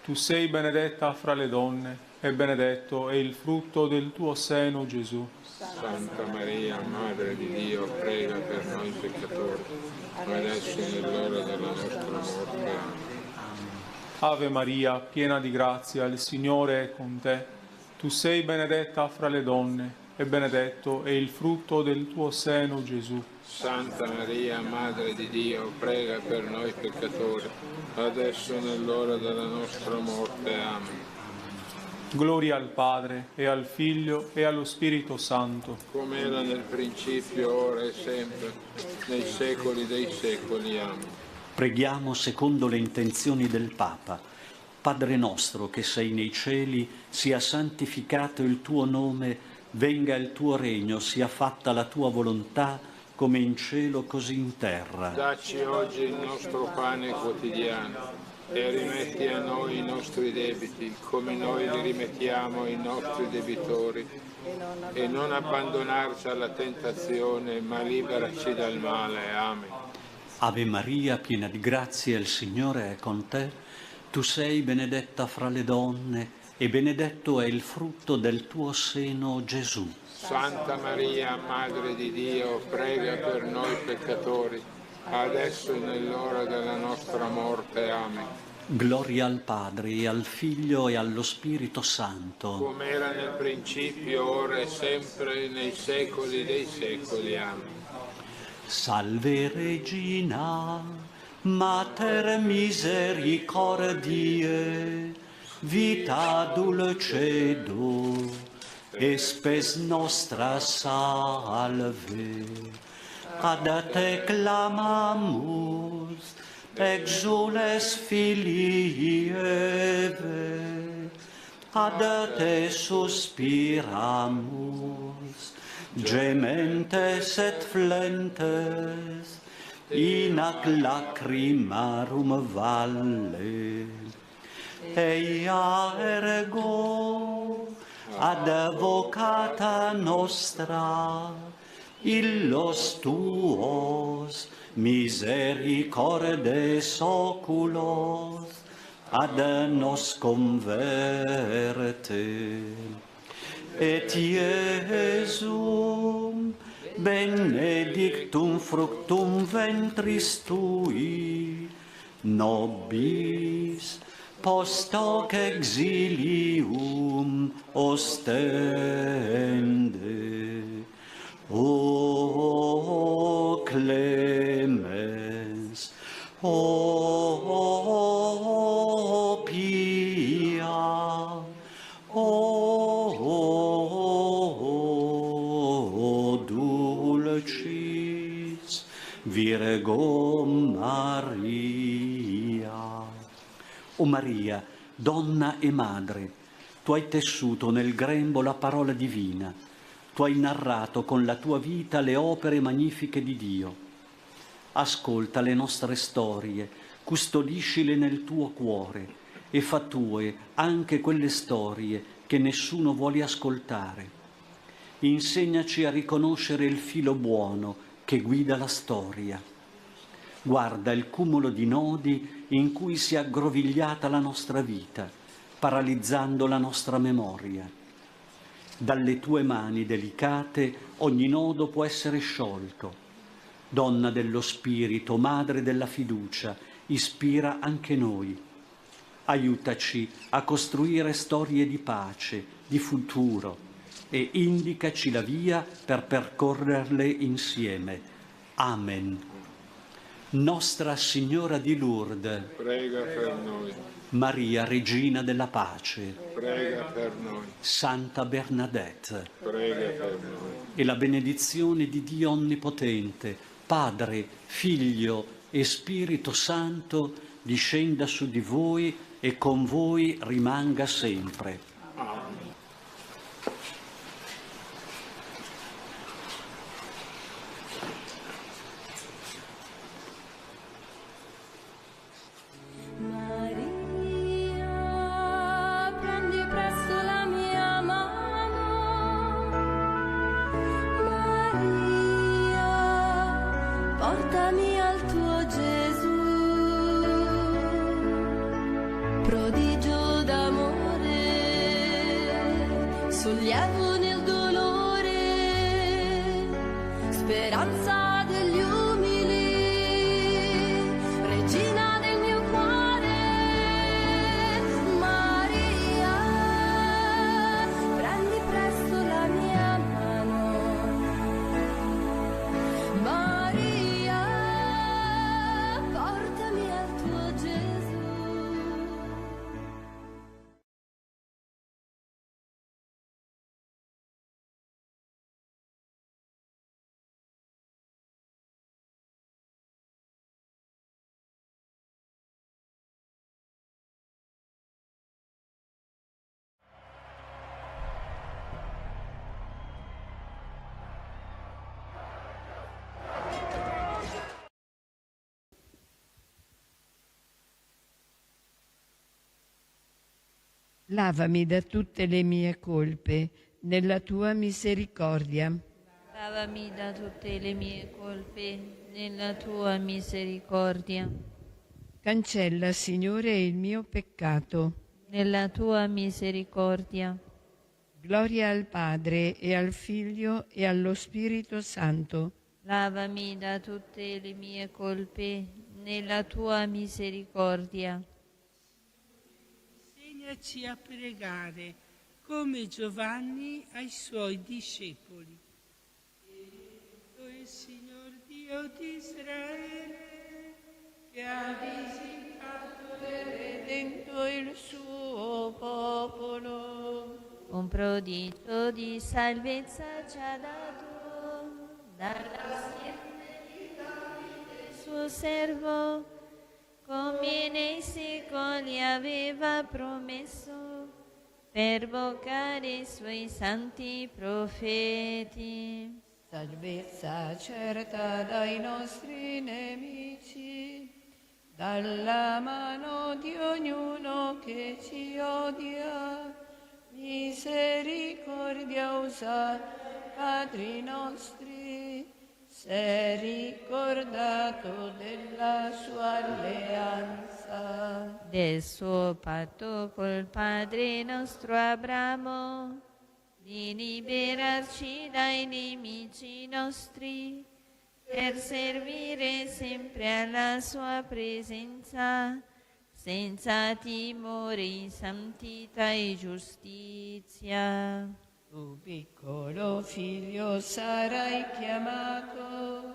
Tu sei benedetta fra le donne, e benedetto è il frutto del tuo seno, Gesù. Santa Maria, Madre di Dio, prega per noi peccatori, adesso è nell'ora della nostra morte. Amen. Ave Maria, piena di grazia, il Signore è con te. Tu sei benedetta fra le donne, e benedetto è il frutto del tuo seno, Gesù. Santa Maria, Madre di Dio, prega per noi peccatori, adesso è nell'ora della nostra morte. Amen. Gloria al Padre, e al Figlio, e allo Spirito Santo. Come era nel principio, ora e sempre, nei secoli dei secoli. Amen. Preghiamo secondo le intenzioni del Papa. Padre nostro che sei nei cieli, sia santificato il tuo nome, venga il tuo regno, sia fatta la tua volontà, come in cielo così in terra. Dacci oggi il nostro pane quotidiano e rimetti a noi i nostri debiti, come noi li rimettiamo ai nostri debitori, e non abbandonarci alla tentazione, ma liberaci dal male. Amen. Ave Maria, piena di grazia, il Signore è con te. Tu sei benedetta fra le donne, e benedetto è il frutto del tuo seno, Gesù. Santa Maria, Madre di Dio, prega per noi peccatori, adesso e nell'ora della nostra morte. Amen. Gloria al Padre, e al Figlio, e allo Spirito Santo. Come era nel principio, ora e sempre, nei secoli dei secoli. Amen. Salve Regina, Mater misericordiae, vita dulcedo, et spes nostra salve. Ad te clamamus, exules filii Eve, ad te suspiramus, gementes et flentes, in ac lacrimarum valle. Eia ergo advocata nostra, illos tuos misericordes oculos ad nos converte. Et Iesum benedictum fructum ventris tui, nobis post hoc exilium ostende. O clemens, o pia, o dulcis Virgo Maria. O Maria, donna e madre, tu hai tessuto nel grembo la parola divina, tu hai narrato con la tua vita le opere magnifiche di Dio. Ascolta le nostre storie, custodiscile nel tuo cuore e fa tue anche quelle storie che nessuno vuole ascoltare. Insegnaci a riconoscere il filo buono che guida la storia. Guarda il cumulo di nodi in cui si è aggrovigliata la nostra vita, paralizzando la nostra memoria. Dalle tue mani delicate ogni nodo può essere sciolto. Donna dello Spirito, Madre della fiducia, ispira anche noi. Aiutaci a costruire storie di pace, di futuro e indicaci la via per percorrerle insieme. Amen. Nostra Signora di Lourdes, prega per noi. Maria, Regina della Pace, prega per noi. Santa Bernadette, prega per noi. E la benedizione di Dio Onnipotente, Padre, Figlio e Spirito Santo, discenda su di voi e con voi rimanga sempre. Amen. Portami al tuo Gesù, prodigio d'amore, sollievo nel dolore, speranza degli umili, regina del mio cuore, Maria, prendi presto la mia mano, Maria, portami al tuo Gesù. Lavami da tutte le mie colpe nella tua misericordia. Lavami da tutte le mie colpe nella tua misericordia. Cancella, Signore, il mio peccato. Nella tua misericordia. Gloria al Padre e al Figlio e allo Spirito Santo. Lavami da tutte le mie colpe nella tua misericordia. Insegnaci a pregare come Giovanni ai suoi discepoli. Il Signor Dio di Israele, che ha visitato e redento il suo popolo. Un prodigio di salvezza ci ha dato dalla stirpe di Davide, suo servo, come nei secoli aveva promesso, per bocca dei suoi santi profeti. Salvezza certa dai nostri nemici, dalla mano di ognuno che ci odia. Misericordia usa, Padri nostri, s'è ricordato della sua alleanza. Del suo patto col Padre nostro Abramo, di liberarci dai nemici nostri, per servire sempre alla sua presenza, senza timore, in santità e giustizia. Tu piccolo figlio sarai chiamato,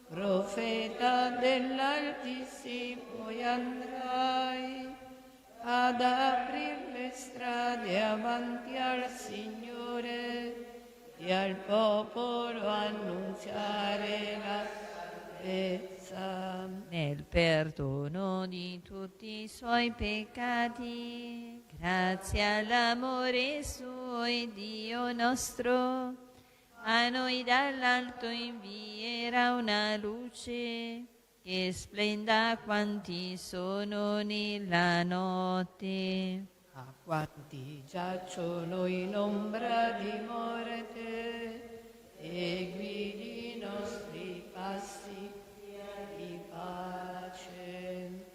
profeta dell'Altissimo, e andrai ad aprire le strade avanti al Signore e al popolo annunziare la salvezza. Nel perdono di tutti i suoi peccati, grazie all'amore suo e Dio nostro, a noi dall'alto invierà una luce che splenda quanti sono nella notte. A quanti giacciono in ombra di morte, e guidi i nostri passi di pace.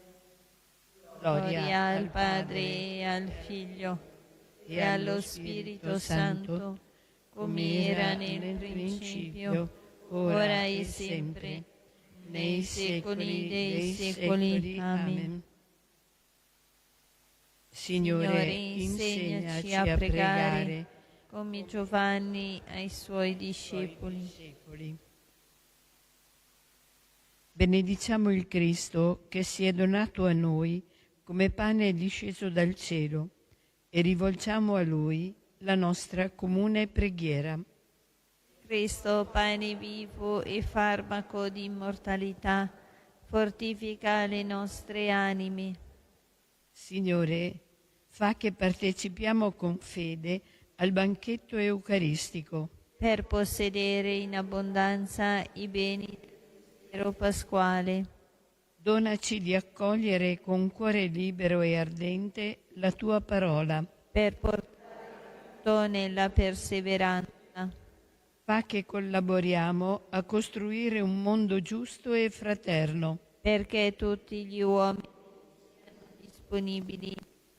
Gloria al Padre e al Figlio e allo Spirito Santo, come era nel principio, ora e sempre, nei secoli dei secoli. Amen. Signore, insegnaci a pregare come Giovanni ai suoi discepoli. Benediciamo il Cristo che si è donato a noi come pane disceso dal cielo e rivolgiamo a Lui la nostra comune preghiera. Cristo, pane vivo e farmaco di immortalità, fortifica le nostre anime. Signore, fa che partecipiamo con fede al banchetto eucaristico, per possedere in abbondanza i beni del mistero pasquale. Donaci di accogliere con cuore libero e ardente la Tua parola, per portare frutto nella perseveranza. Fa che collaboriamo a costruire un mondo giusto e fraterno, perché tutti gli uomini siano disponibili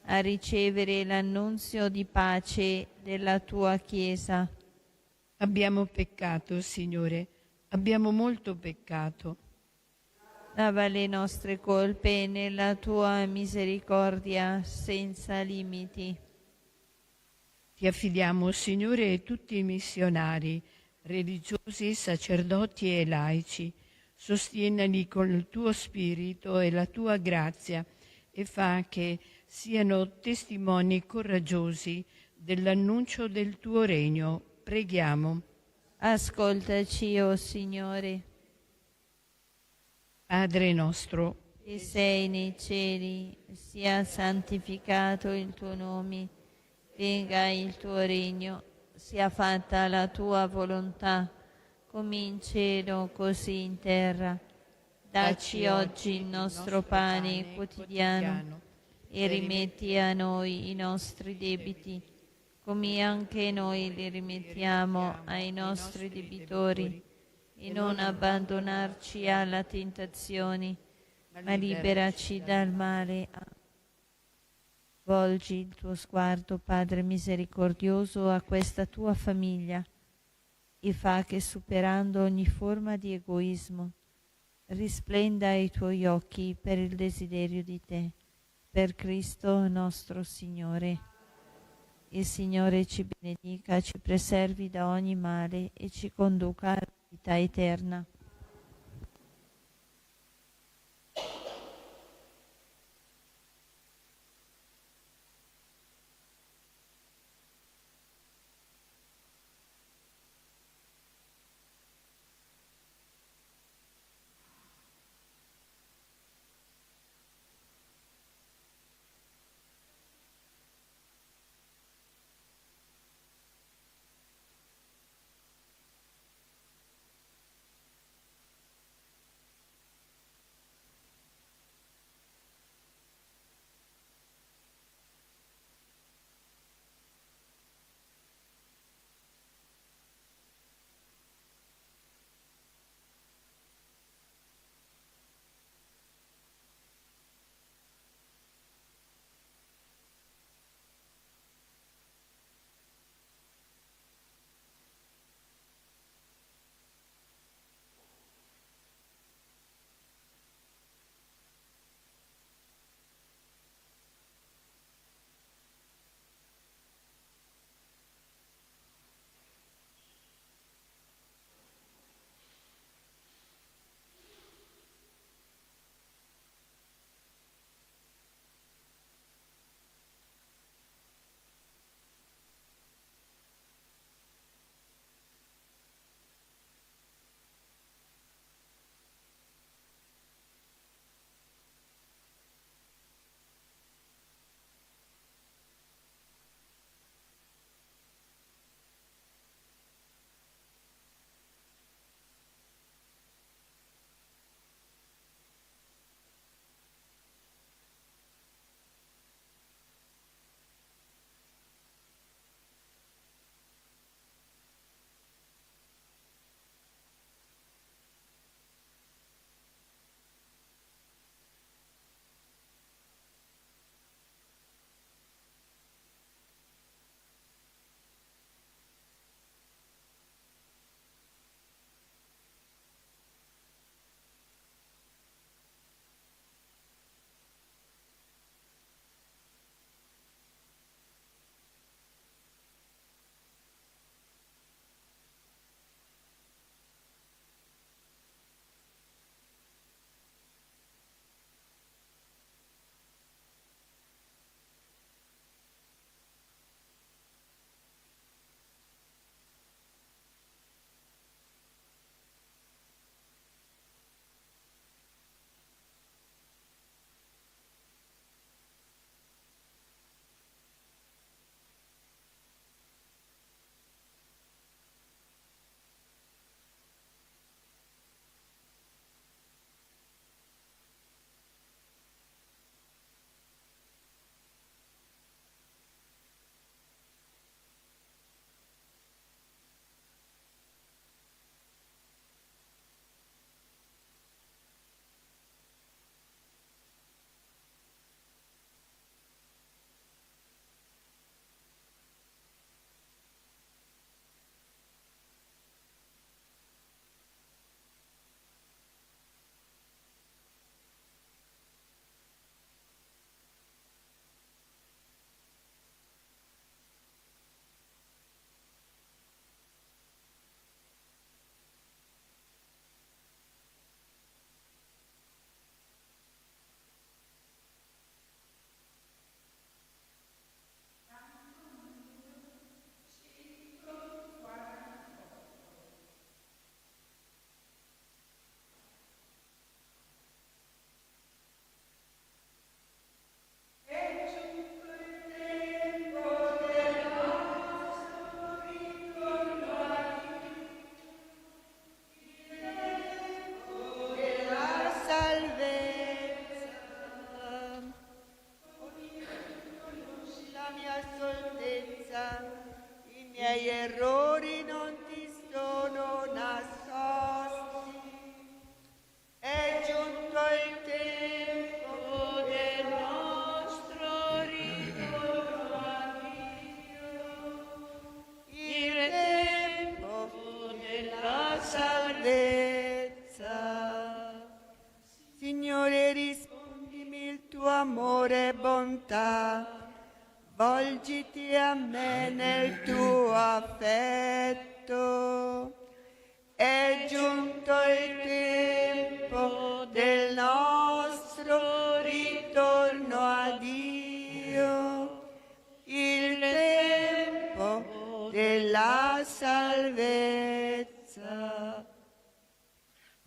a ricevere l'annunzio di pace della Tua Chiesa. Abbiamo peccato, Signore, Abbiamo molto peccato. Lava le nostre colpe nella tua misericordia senza limiti. Ti affidiamo, Signore, tutti i missionari, religiosi, sacerdoti e laici. Sostienili con il tuo spirito e la tua grazia e fa che siano testimoni coraggiosi dell'annuncio del tuo regno. Preghiamo. Ascoltaci, o Signore. Padre nostro, Che sei nei cieli, sia santificato il tuo nome, venga il tuo regno, sia fatta la tua volontà, come in cielo così in terra. Dacci oggi il nostro pane quotidiano e rimetti a noi i nostri debiti, come anche noi li rimettiamo ai nostri debitori, e non abbandonarci alla tentazione, ma liberaci dal male. Volgi il tuo sguardo, Padre misericordioso, a questa tua famiglia e fa che, superando ogni forma di egoismo, risplenda ai tuoi occhi per il desiderio di te. Per Cristo nostro Signore. Il Signore ci benedica, ci preservi da ogni male e ci conduca alla vita eterna.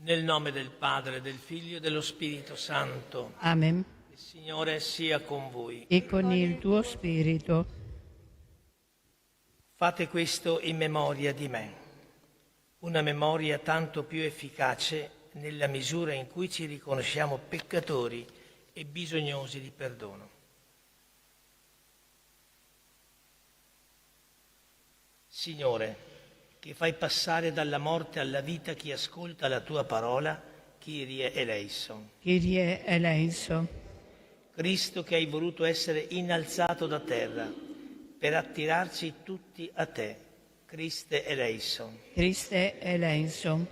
Nel nome del Padre, del Figlio e dello Spirito Santo. Amen. Il Signore sia con voi. E con il tuo spirito. Fate questo in memoria di me. Una memoria tanto più efficace nella misura in cui ci riconosciamo peccatori e bisognosi di perdono. Signore, che fai passare dalla morte alla vita chi ascolta la tua parola, Kyrie eleison. Kyrie eleison. Cristo, che hai voluto essere innalzato da terra per attirarci tutti a te, Christe eleison. Christe eleison.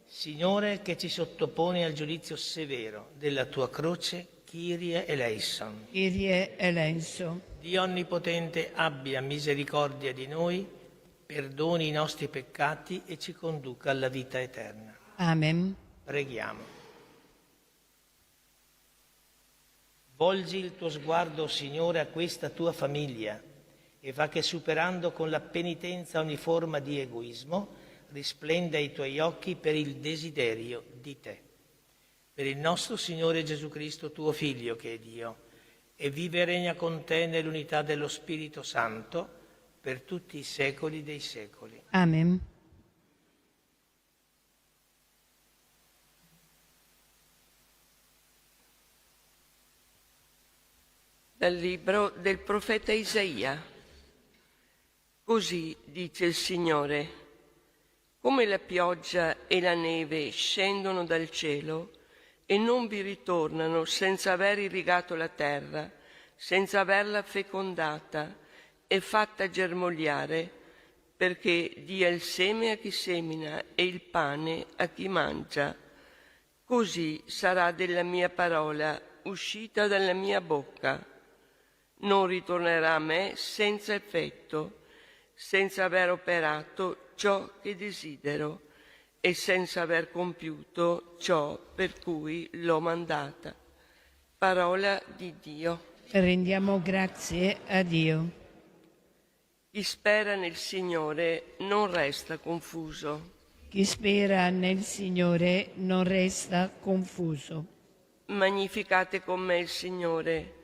Signore, che ci sottoponi al giudizio severo della tua croce, Kyrie eleison. Kyrie eleison. Dio Onnipotente abbia misericordia di noi, perdoni i nostri peccati e ci conduca alla vita eterna. Amen. Preghiamo. Volgi il tuo sguardo, Signore, a questa tua famiglia e fa che, superando con la penitenza ogni forma di egoismo, risplenda i tuoi occhi per il desiderio di te. Per il nostro Signore Gesù Cristo, tuo Figlio, che è Dio, e vive e regna con te nell'unità dello Spirito Santo, per tutti i secoli dei secoli. Amen. Dal libro del profeta Isaia. Così dice il Signore: come la pioggia e la neve scendono dal cielo e non vi ritornano senza aver irrigato la terra, senza averla fecondata e fatta germogliare, perché dia il seme a chi semina e il pane a chi mangia. Così sarà della mia parola uscita dalla mia bocca. Non ritornerà a me senza effetto, senza aver operato ciò che desidero e senza aver compiuto ciò per cui l'ho mandata. Parola di Dio. Rendiamo grazie a Dio. Chi spera nel Signore non resta confuso. Chi spera nel Signore non resta confuso. Magnificate con me il Signore,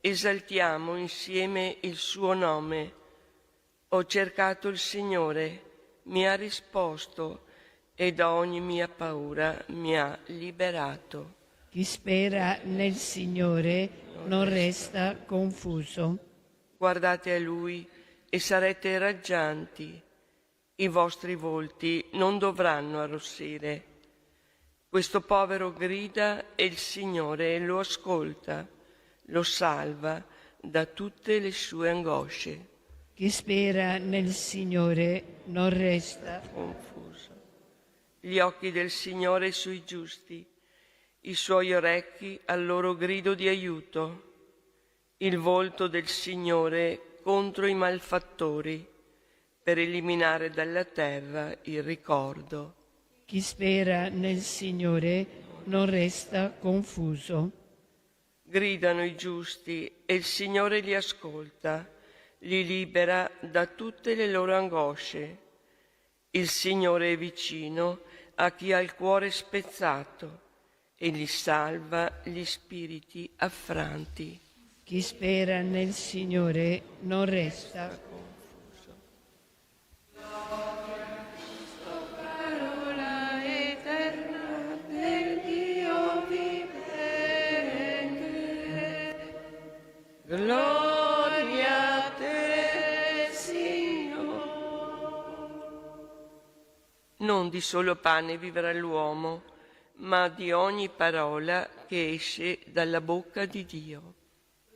esaltiamo insieme il suo nome. Ho cercato il Signore, mi ha risposto e da ogni mia paura mi ha liberato. Chi spera nel Signore non resta confuso. Guardate a Lui e sarete raggianti. I vostri volti non dovranno arrossire. Questo povero grida e il Signore lo ascolta, lo salva da tutte le sue angosce. Chi spera nel Signore non resta confuso. Gli occhi del Signore sui giusti, i suoi orecchi al loro grido di aiuto. Il volto del Signore contro i malfattori, per eliminare dalla terra il ricordo. Chi spera nel Signore non resta confuso. Gridano i giusti e il Signore li ascolta, li libera da tutte le loro angosce. Il Signore è vicino a chi ha il cuore spezzato e li salva gli spiriti affranti. Chi spera nel Signore non resta confuso. Parola eterna del Dio vivente. Gloria a te, Signore. Non di solo pane vivrà l'uomo, ma di ogni parola che esce dalla bocca di Dio.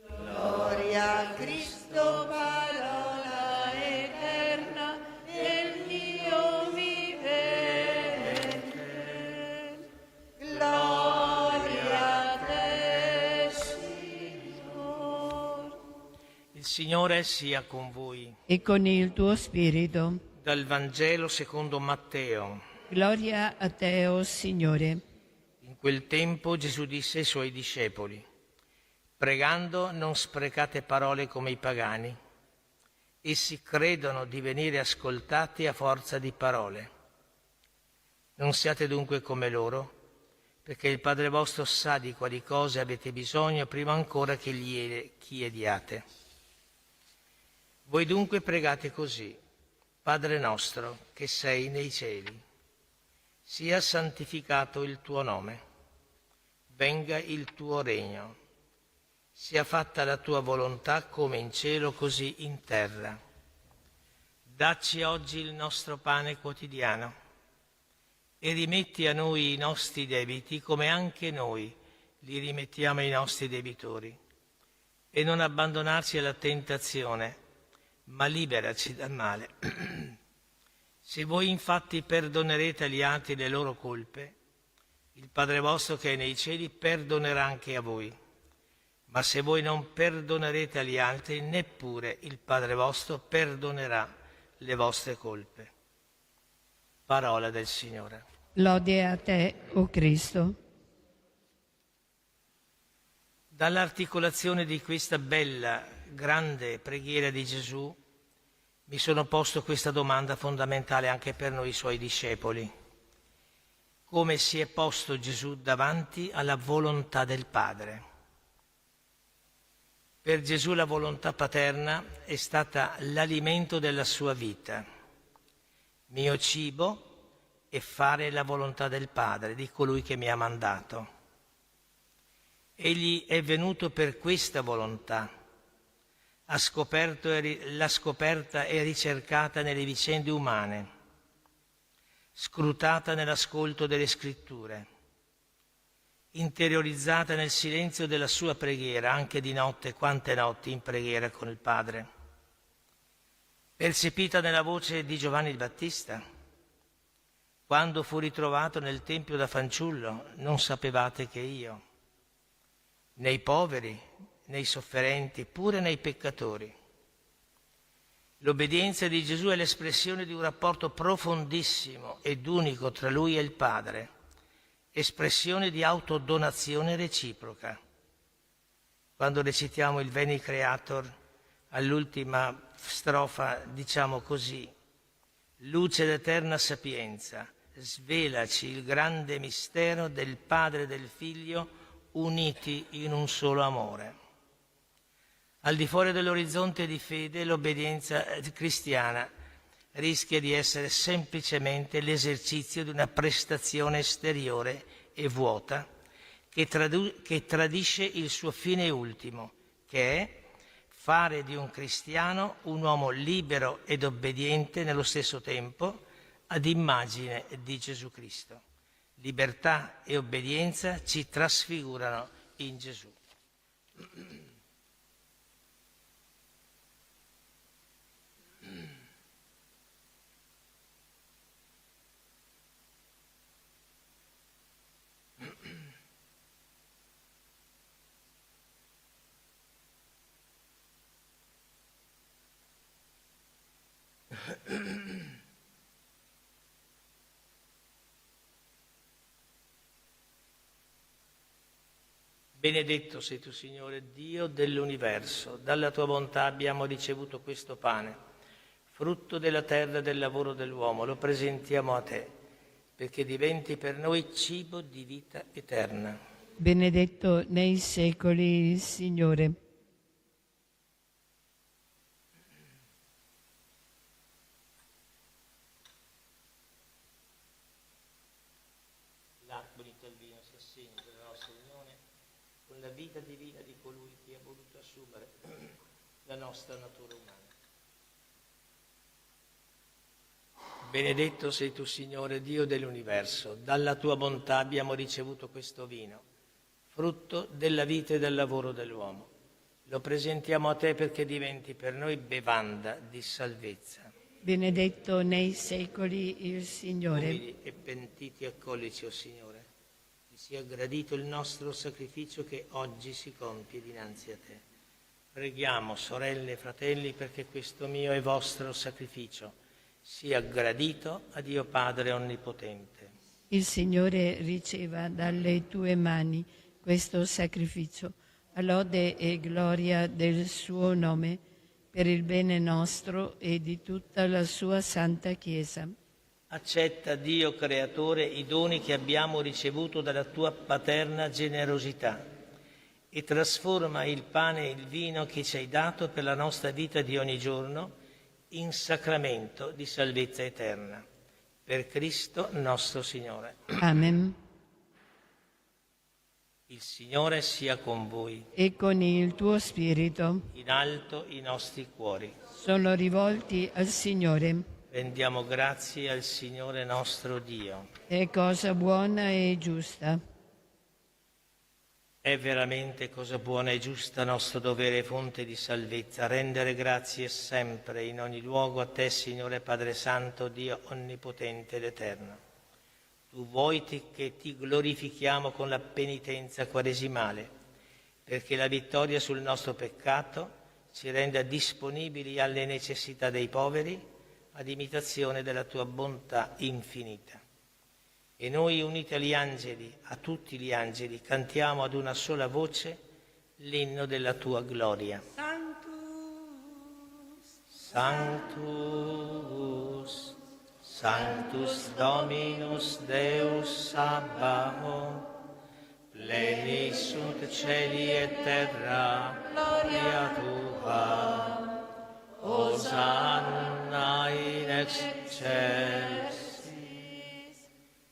Gloria a Cristo, parola eterna del Dio vivente. Gloria a te, Signore. Il Signore sia con voi. E con il tuo spirito. Dal Vangelo secondo Matteo. Gloria a te, o Signore. In quel tempo Gesù disse ai suoi discepoli: pregando non sprecate parole come i pagani. Essi credono di venire ascoltati a forza di parole. Non siate dunque come loro, perché il Padre vostro sa di quali cose avete bisogno prima ancora che gliele chiediate. Voi dunque pregate così: Padre nostro che sei nei cieli, sia santificato il tuo nome, venga il tuo regno, sia fatta la tua volontà come in cielo così in terra. Dacci oggi il nostro pane quotidiano e rimetti a noi i nostri debiti come anche noi li rimettiamo ai nostri debitori. E non abbandonarci alla tentazione, ma liberaci dal male. Se voi infatti perdonerete agli altri le loro colpe, il Padre vostro che è nei cieli perdonerà anche a voi. Ma se voi non perdonerete agli altri, neppure il Padre vostro perdonerà le vostre colpe. Parola del Signore. Lode a te, o Cristo. Dall'articolazione di questa bella, grande preghiera di Gesù, mi sono posto questa domanda fondamentale anche per noi suoi discepoli. Come si è posto Gesù davanti alla volontà del Padre? Per Gesù la volontà paterna è stata l'alimento della sua vita. Mio cibo è fare la volontà del Padre, di colui che mi ha mandato. Egli è venuto per questa volontà. L'ha scoperta e ricercata nelle vicende umane, scrutata nell'ascolto delle Scritture, interiorizzata nel silenzio della sua preghiera, anche di notte, quante notti in preghiera con il Padre, percepita nella voce di Giovanni il Battista, quando fu ritrovato nel Tempio da fanciullo: non sapevate che io, nei poveri, nei sofferenti, pure nei peccatori. L'obbedienza di Gesù è l'espressione di un rapporto profondissimo ed unico tra lui e il Padre, espressione di autodonazione reciproca. Quando recitiamo il Veni Creator, all'ultima strofa diciamo così: luce d'eterna sapienza, svelaci il grande mistero del Padre e del Figlio uniti in un solo amore. Al di fuori dell'orizzonte di fede, l'obbedienza cristiana rischia di essere semplicemente l'esercizio di una prestazione esteriore e vuota che tradisce il suo fine ultimo, che è fare di un cristiano un uomo libero ed obbediente nello stesso tempo, ad immagine di Gesù Cristo. Libertà e obbedienza ci trasfigurano in Gesù. Benedetto sei tu, Signore, Dio dell'universo. Dalla tua bontà abbiamo ricevuto questo pane, frutto della terra e del lavoro dell'uomo. Lo presentiamo a te, perché diventi per noi cibo di vita eterna. Benedetto nei secoli il Signore. L'acqua unita al vino si assegna della nostra unione con la vita divina di colui che ha voluto assumere la nostra natura umana. Benedetto sei tu, Signore, Dio dell'universo. Dalla tua bontà abbiamo ricevuto questo vino, frutto della vita e del lavoro dell'uomo. Lo presentiamo a te perché diventi per noi bevanda di salvezza. Benedetto nei secoli il Signore. Umili e pentiti accollici, o Signore, ti sia gradito il nostro sacrificio che oggi si compie dinanzi a te. Preghiamo, sorelle e fratelli, perché questo mio e vostro sacrificio sia gradito a Dio Padre Onnipotente. Il Signore riceva dalle tue mani questo sacrificio, a lode e gloria del suo nome, per il bene nostro e di tutta la sua santa Chiesa. Accetta, Dio Creatore, i doni che abbiamo ricevuto dalla tua paterna generosità e trasforma il pane e il vino che ci hai dato per la nostra vita di ogni giorno in sacramento di salvezza eterna. Per Cristo nostro Signore. Amen. Il Signore sia con voi. E con il tuo spirito. In alto i nostri cuori. Sono rivolti al Signore. Rendiamo grazie al Signore nostro Dio. È cosa buona e giusta. È veramente cosa buona e giusta, nostro dovere e fonte di salvezza, rendere grazie sempre, in ogni luogo, a te, Signore Padre Santo, Dio onnipotente ed eterno. Tu vuoi che ti glorifichiamo con la penitenza quaresimale, perché la vittoria sul nostro peccato ci renda disponibili alle necessità dei poveri, ad imitazione della tua bontà infinita. E noi, uniti agli angeli, a tutti gli angeli, cantiamo ad una sola voce l'inno della tua gloria. Sanctus, Sanctus Dominus Deus Sabaoth, pleni sunt cieli et terra, gloria tua. Hosanna in excelsis,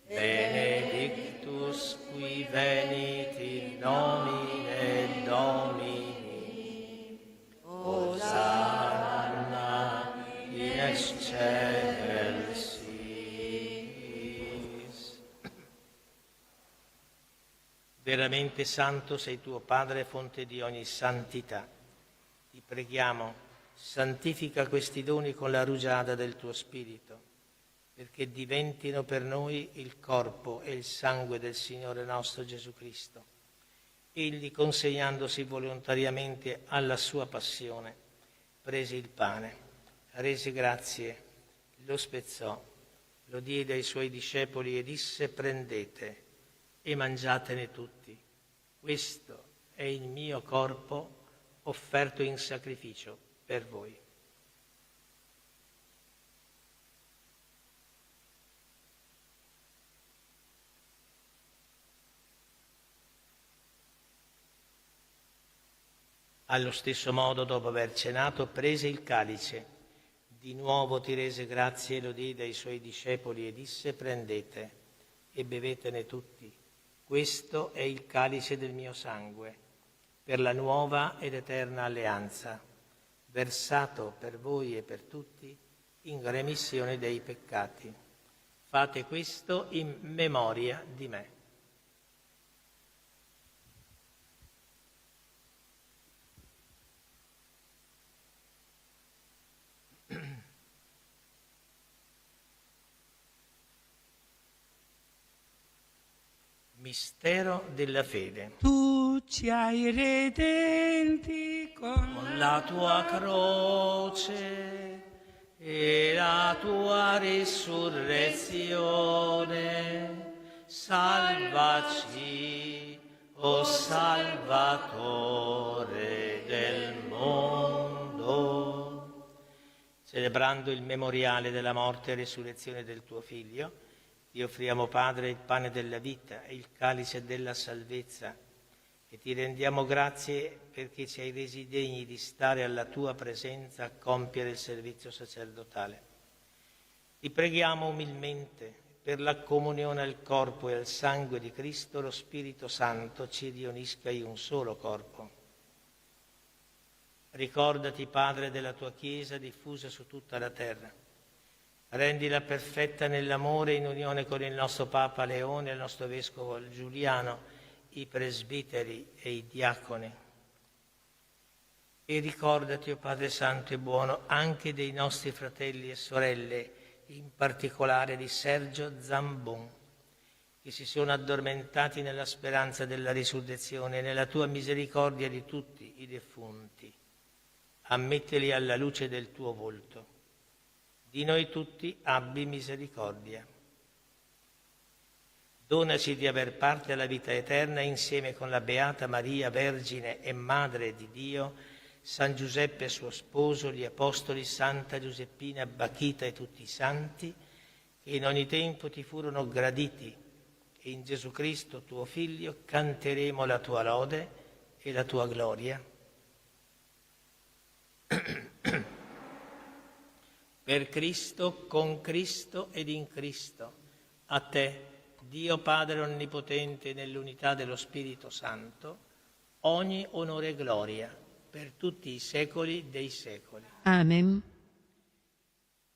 benedictus qui venit in nomine Domini. Hosanna in excelsis. Veramente santo sei tuo Padre, fonte di ogni santità. Ti preghiamo, santifica questi doni con la rugiada del tuo Spirito, perché diventino per noi il corpo e il sangue del Signore nostro Gesù Cristo. Egli, consegnandosi volontariamente alla sua passione, prese il pane, rese grazie, lo spezzò, lo diede ai suoi discepoli e disse: prendete e mangiatene tutti. Questo è il mio corpo offerto in sacrificio per voi. Allo stesso modo, dopo aver cenato, prese il calice, di nuovo ti rese grazie e lo diede ai suoi discepoli e disse: prendete e bevetene tutti. Questo è il calice del mio sangue, per la nuova ed eterna alleanza, versato per voi e per tutti in remissione dei peccati. Fate questo in memoria di me. Mistero della fede. Tu ci hai redenti con la tua croce e la tua risurrezione. Salvaci, o Salvatore del mondo. Celebrando il memoriale della morte e risurrezione del tuo Figlio, ti offriamo, Padre, il pane della vita e il calice della salvezza, e ti rendiamo grazie perché ci hai resi degni di stare alla tua presenza a compiere il servizio sacerdotale. Ti preghiamo umilmente per la comunione al corpo e al sangue di Cristo, lo Spirito Santo ci riunisca in un solo corpo. Ricordati, Padre, della tua Chiesa diffusa su tutta la terra. Rendila perfetta nell'amore, in unione con il nostro Papa Leone, il nostro Vescovo Giuliano, i presbiteri e i diaconi. E ricordati, o Padre Santo e buono, anche dei nostri fratelli e sorelle, in particolare di Sergio Zambon, che si sono addormentati nella speranza della risurrezione, e nella tua misericordia di tutti i defunti. Ammettili alla luce del tuo volto. Di noi tutti abbi misericordia. Donaci di aver parte alla vita eterna insieme con la Beata Maria, Vergine e Madre di Dio, San Giuseppe suo sposo, gli Apostoli, Santa Giuseppina Bachita e tutti i santi, che in ogni tempo ti furono graditi, e in Gesù Cristo, tuo Figlio, canteremo la tua lode e la tua gloria. Per Cristo, con Cristo ed in Cristo, a te, Dio Padre Onnipotente, nell'unità dello Spirito Santo, ogni onore e gloria per tutti i secoli dei secoli. Amen.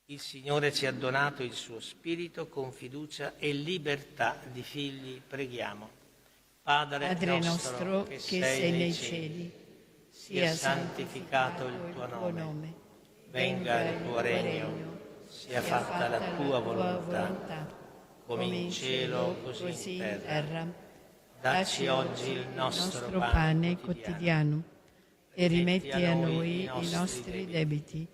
Il Signore ci ha donato il suo Spirito con fiducia e libertà di figli. Preghiamo. Padre nostro che sei nei cieli, sia santificato il tuo nome. Venga il tuo regno, sia fatta la tua volontà, come in cielo così in terra. Dacci oggi il nostro pane quotidiano e rimetti a noi i nostri debiti,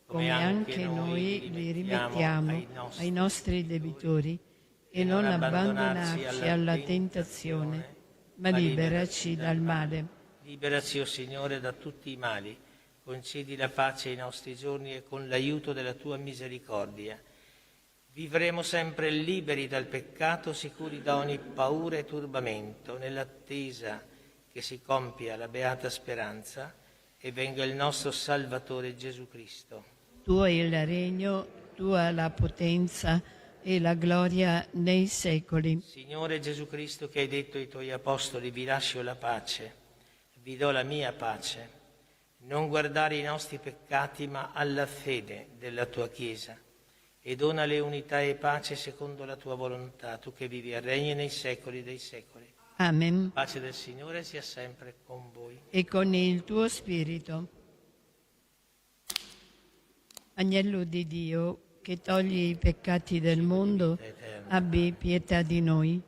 come anche noi li rimettiamo ai nostri debitori, e non abbandonarci alla tentazione, ma liberaci dal male. Liberaci, o Signore, da tutti i mali. Concedi la pace ai nostri giorni e con l'aiuto della tua misericordia vivremo sempre liberi dal peccato, sicuri da ogni paura e turbamento, nell'attesa che si compia la beata speranza e venga il nostro Salvatore Gesù Cristo. Tuo è il regno, tua la potenza e la gloria nei secoli. Signore Gesù Cristo, che hai detto ai tuoi apostoli: vi lascio la pace, vi do la mia pace. Non guardare i nostri peccati, ma alla fede della tua Chiesa, e donale unità e pace secondo la tua volontà, tu che vivi e regni nei secoli dei secoli. Amen. La pace del Signore sia sempre con voi. E con il tuo spirito. Agnello di Dio, che togli i peccati del mondo, abbi pietà di noi.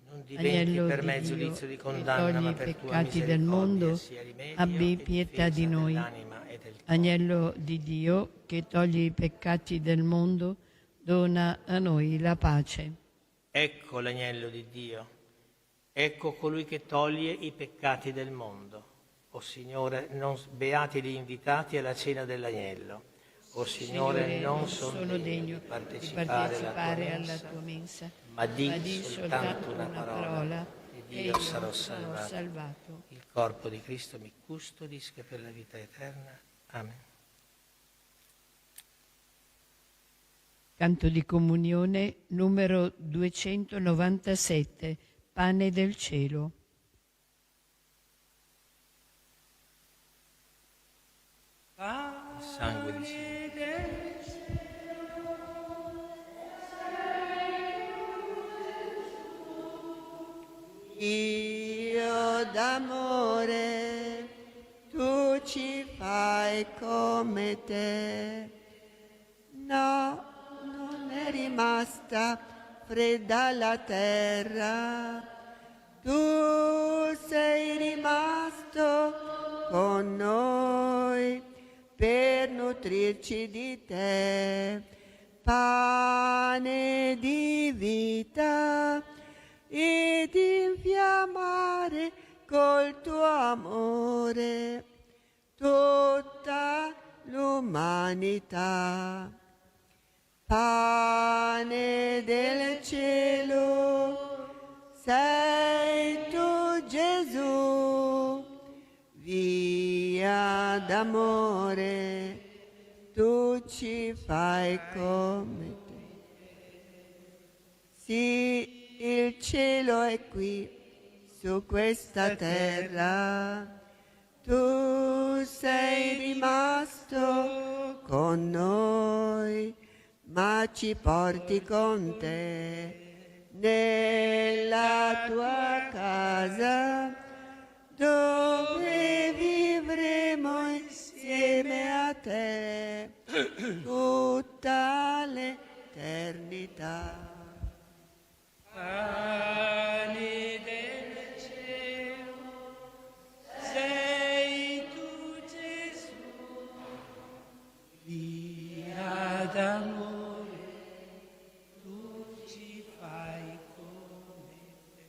Non diventi per me giudizio di condanna, ma per tua peccati del mondo, abbi pietà di noi. Agnello di Dio, che togli i peccati del mondo, dona a noi la pace. Ecco l'agnello di Dio, ecco colui che toglie i peccati del mondo. O Signore, beati gli invitati alla cena dell'agnello. O Signore, non sono degno di partecipare alla tua mensa, ma di soltanto una parola e io sarò salvato. Il corpo di Cristo mi custodisca per la vita eterna. Amen. Canto di comunione numero 297, Pane del cielo. Il sangue di Signore. Dio d'amore, tu ci fai come te. No, non è rimasta fredda la terra. Tu sei rimasto con noi per nutrirci di te. Pane di vita ed infiammare col tuo amore tutta l'umanità. Pane del cielo, sei tu Gesù, via d'amore, tu ci fai come te. Sì, il cielo è qui, su questa terra, tu sei rimasto con noi, ma ci porti con te nella tua casa, dove vivremo insieme a te tutta l'eternità. Pane del cielo, sei tu Gesù, via d'amore, tu ci fai come te.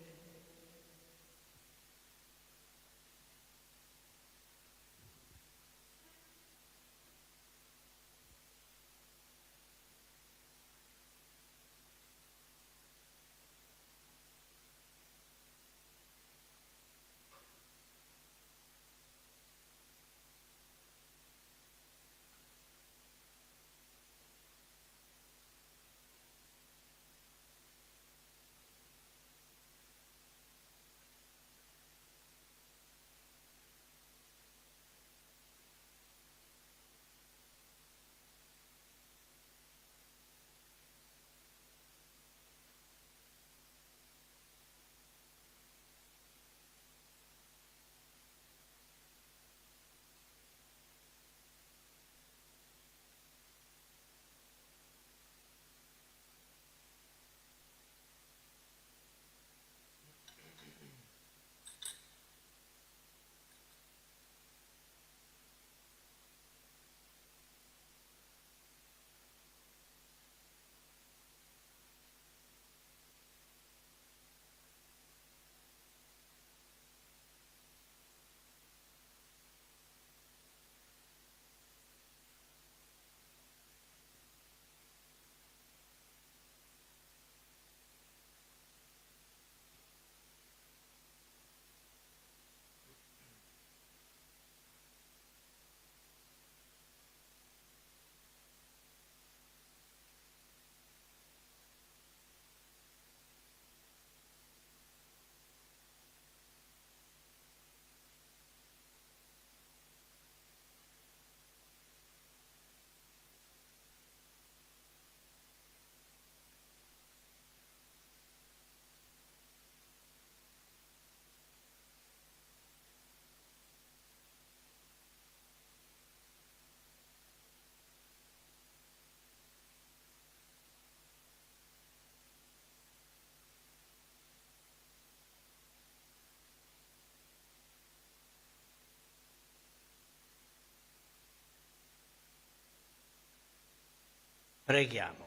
Preghiamo.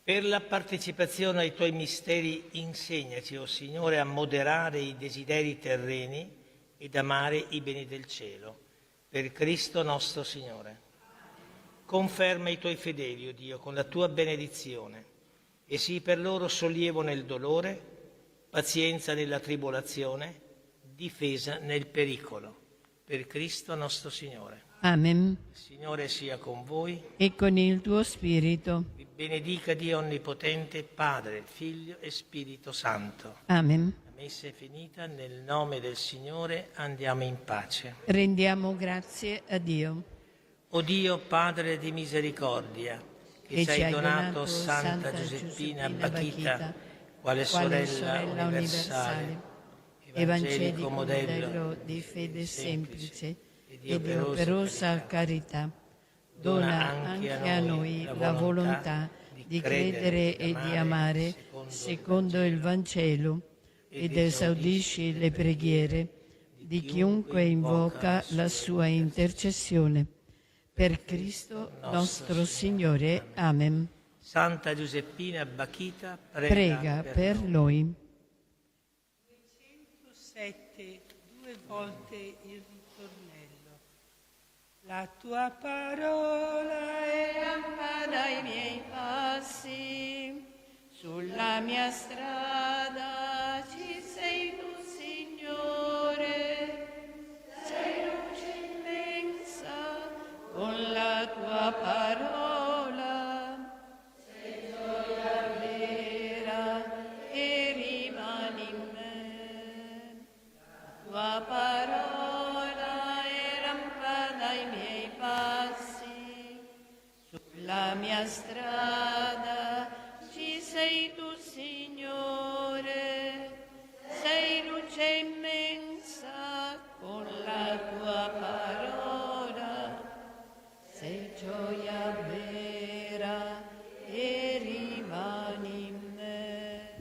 Per la partecipazione ai Tuoi misteri insegnaci, o Signore, a moderare i desideri terreni ed amare i beni del cielo. Per Cristo nostro Signore. Conferma i Tuoi fedeli, o Dio, con la Tua benedizione e sii per loro sollievo nel dolore, pazienza nella tribolazione, difesa nel pericolo. Per Cristo nostro Signore. Amen. Il Signore sia con voi. E con il tuo spirito. Vi benedica Dio Onnipotente, Padre, Figlio e Spirito Santo. Amen. La messa è finita, nel nome del Signore andiamo in pace. Rendiamo grazie a Dio. O Dio, Padre di misericordia, che ci hai donato Santa Giuseppina Bachita, quale sorella universale, evangelico modello di fede semplice e di operosa carità, dona anche a noi la volontà di credere e di amare secondo il Vangelo ed esaudisci le preghiere di chiunque invoca la sua intercessione. Per Cristo nostro Signore. Amen. Santa Giuseppina Bachita, Prega per noi. 207, 2 volte il ritornello. La tua parola è lampada ai miei passi, sulla mia strada ci sei tu, Signore, sei luce immensa con la tua parola, sei gioia vera e rimani in me, la tua parola è lampada ai miei passi, sulla mia strada ci sei tu, Signore, sei luce immensa con la tua parola, sei gioia vera e rimani in me.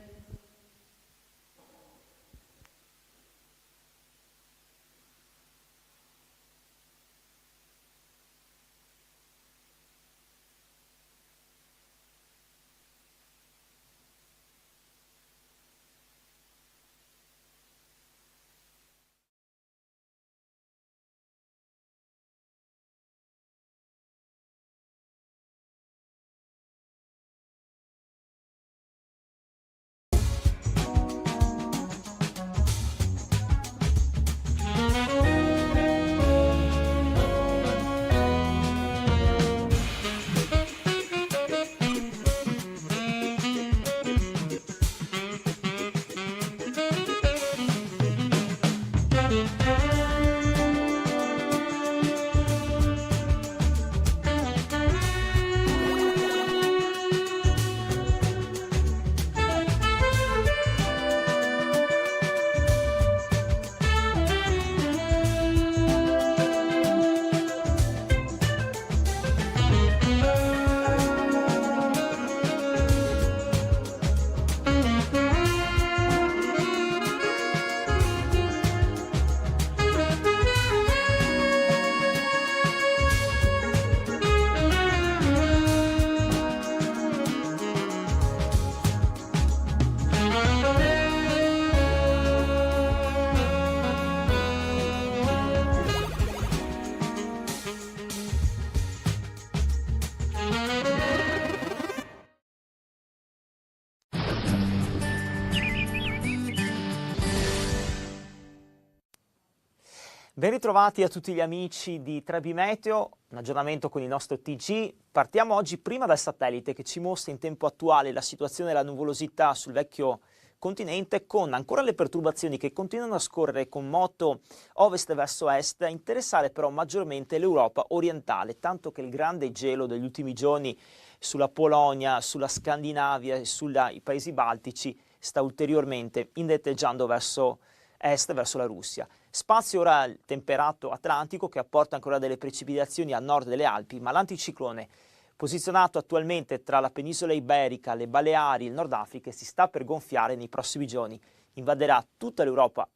Ben ritrovati a tutti gli amici di Trebi Meteo, un aggiornamento con il nostro TG. Partiamo oggi prima dal satellite che ci mostra in tempo attuale la situazione della nuvolosità sul vecchio continente, con ancora le perturbazioni che continuano a scorrere con moto ovest verso est, a interessare però maggiormente l'Europa orientale, tanto che il grande gelo degli ultimi giorni sulla Polonia, sulla Scandinavia e sui paesi baltici sta ulteriormente indetteggiando verso est, verso la Russia. Spazio ora al temperato atlantico che apporta ancora delle precipitazioni a nord delle Alpi, ma l'anticiclone posizionato attualmente tra la penisola iberica, le Baleari e il Nord Africa si sta per gonfiare nei prossimi giorni. Invaderà tutta l'Europa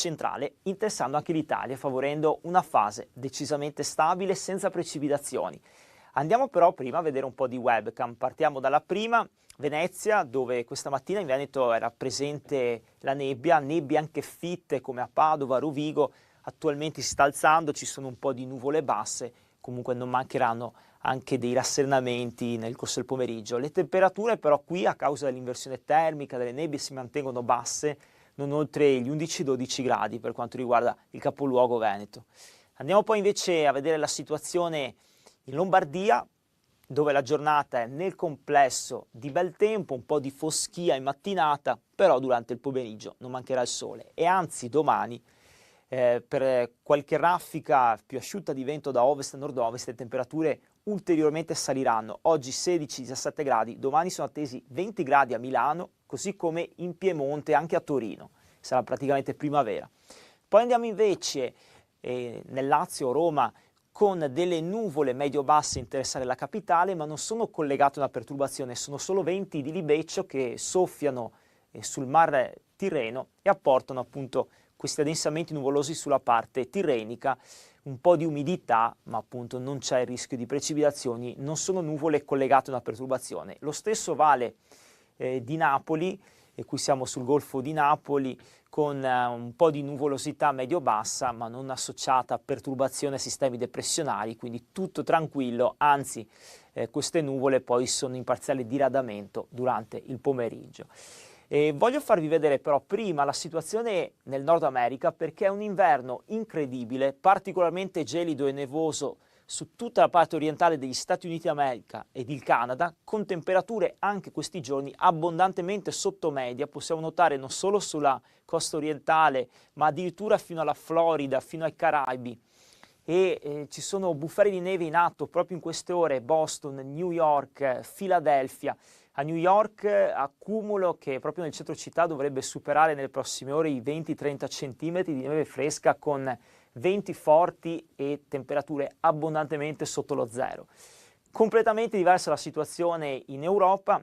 centrale, interessando anche l'Italia, favorendo una fase decisamente stabile senza precipitazioni. Andiamo però prima a vedere un po' di webcam. Partiamo dalla prima, Venezia, dove questa mattina in Veneto era presente la nebbie anche fitte come a Padova, Rovigo. Attualmente si sta alzando, ci sono un po' di nuvole basse, comunque non mancheranno anche dei rassennamenti nel corso del pomeriggio. Le temperature però qui, a causa dell'inversione termica, delle nebbie, si mantengono basse, non oltre gli 11-12 gradi per quanto riguarda il capoluogo Veneto. Andiamo poi invece a vedere la situazione in Lombardia, dove la giornata è nel complesso di bel tempo, un po' di foschia in mattinata, però durante il pomeriggio non mancherà il sole. E anzi domani, per qualche raffica più asciutta di vento da ovest a nord-ovest, le temperature ulteriormente saliranno. Oggi 16-17 gradi, domani sono attesi 20 gradi a Milano, così come in Piemonte, anche a Torino. Sarà praticamente primavera. Poi andiamo invece nel Lazio, Roma, con delle nuvole medio-basse a interessare la capitale, ma non sono collegate a una perturbazione, sono solo venti di libeccio che soffiano sul mar Tirreno e apportano appunto questi addensamenti nuvolosi sulla parte tirrenica, un po' di umidità, ma appunto non c'è il rischio di precipitazioni, non sono nuvole collegate a una perturbazione. Lo stesso vale di Napoli, e qui siamo sul Golfo di Napoli, con un po' di nuvolosità medio-bassa, ma non associata a perturbazione a sistemi depressionari, quindi tutto tranquillo, anzi queste nuvole poi sono in parziale diradamento durante il pomeriggio. Voglio farvi vedere però prima la situazione nel Nord America, perché è un inverno incredibile, particolarmente gelido e nevoso su tutta la parte orientale degli Stati Uniti d'America ed il Canada, con temperature anche questi giorni abbondantemente sotto media. Possiamo notare non solo sulla costa orientale, ma addirittura fino alla Florida, fino ai Caraibi. Ci sono bufere di neve in atto proprio in queste ore: Boston, New York, Philadelphia. A New York accumulo che proprio nel centro città dovrebbe superare nelle prossime ore i 20-30 cm di neve fresca, con venti forti e temperature abbondantemente sotto lo zero. Completamente diversa la situazione in Europa,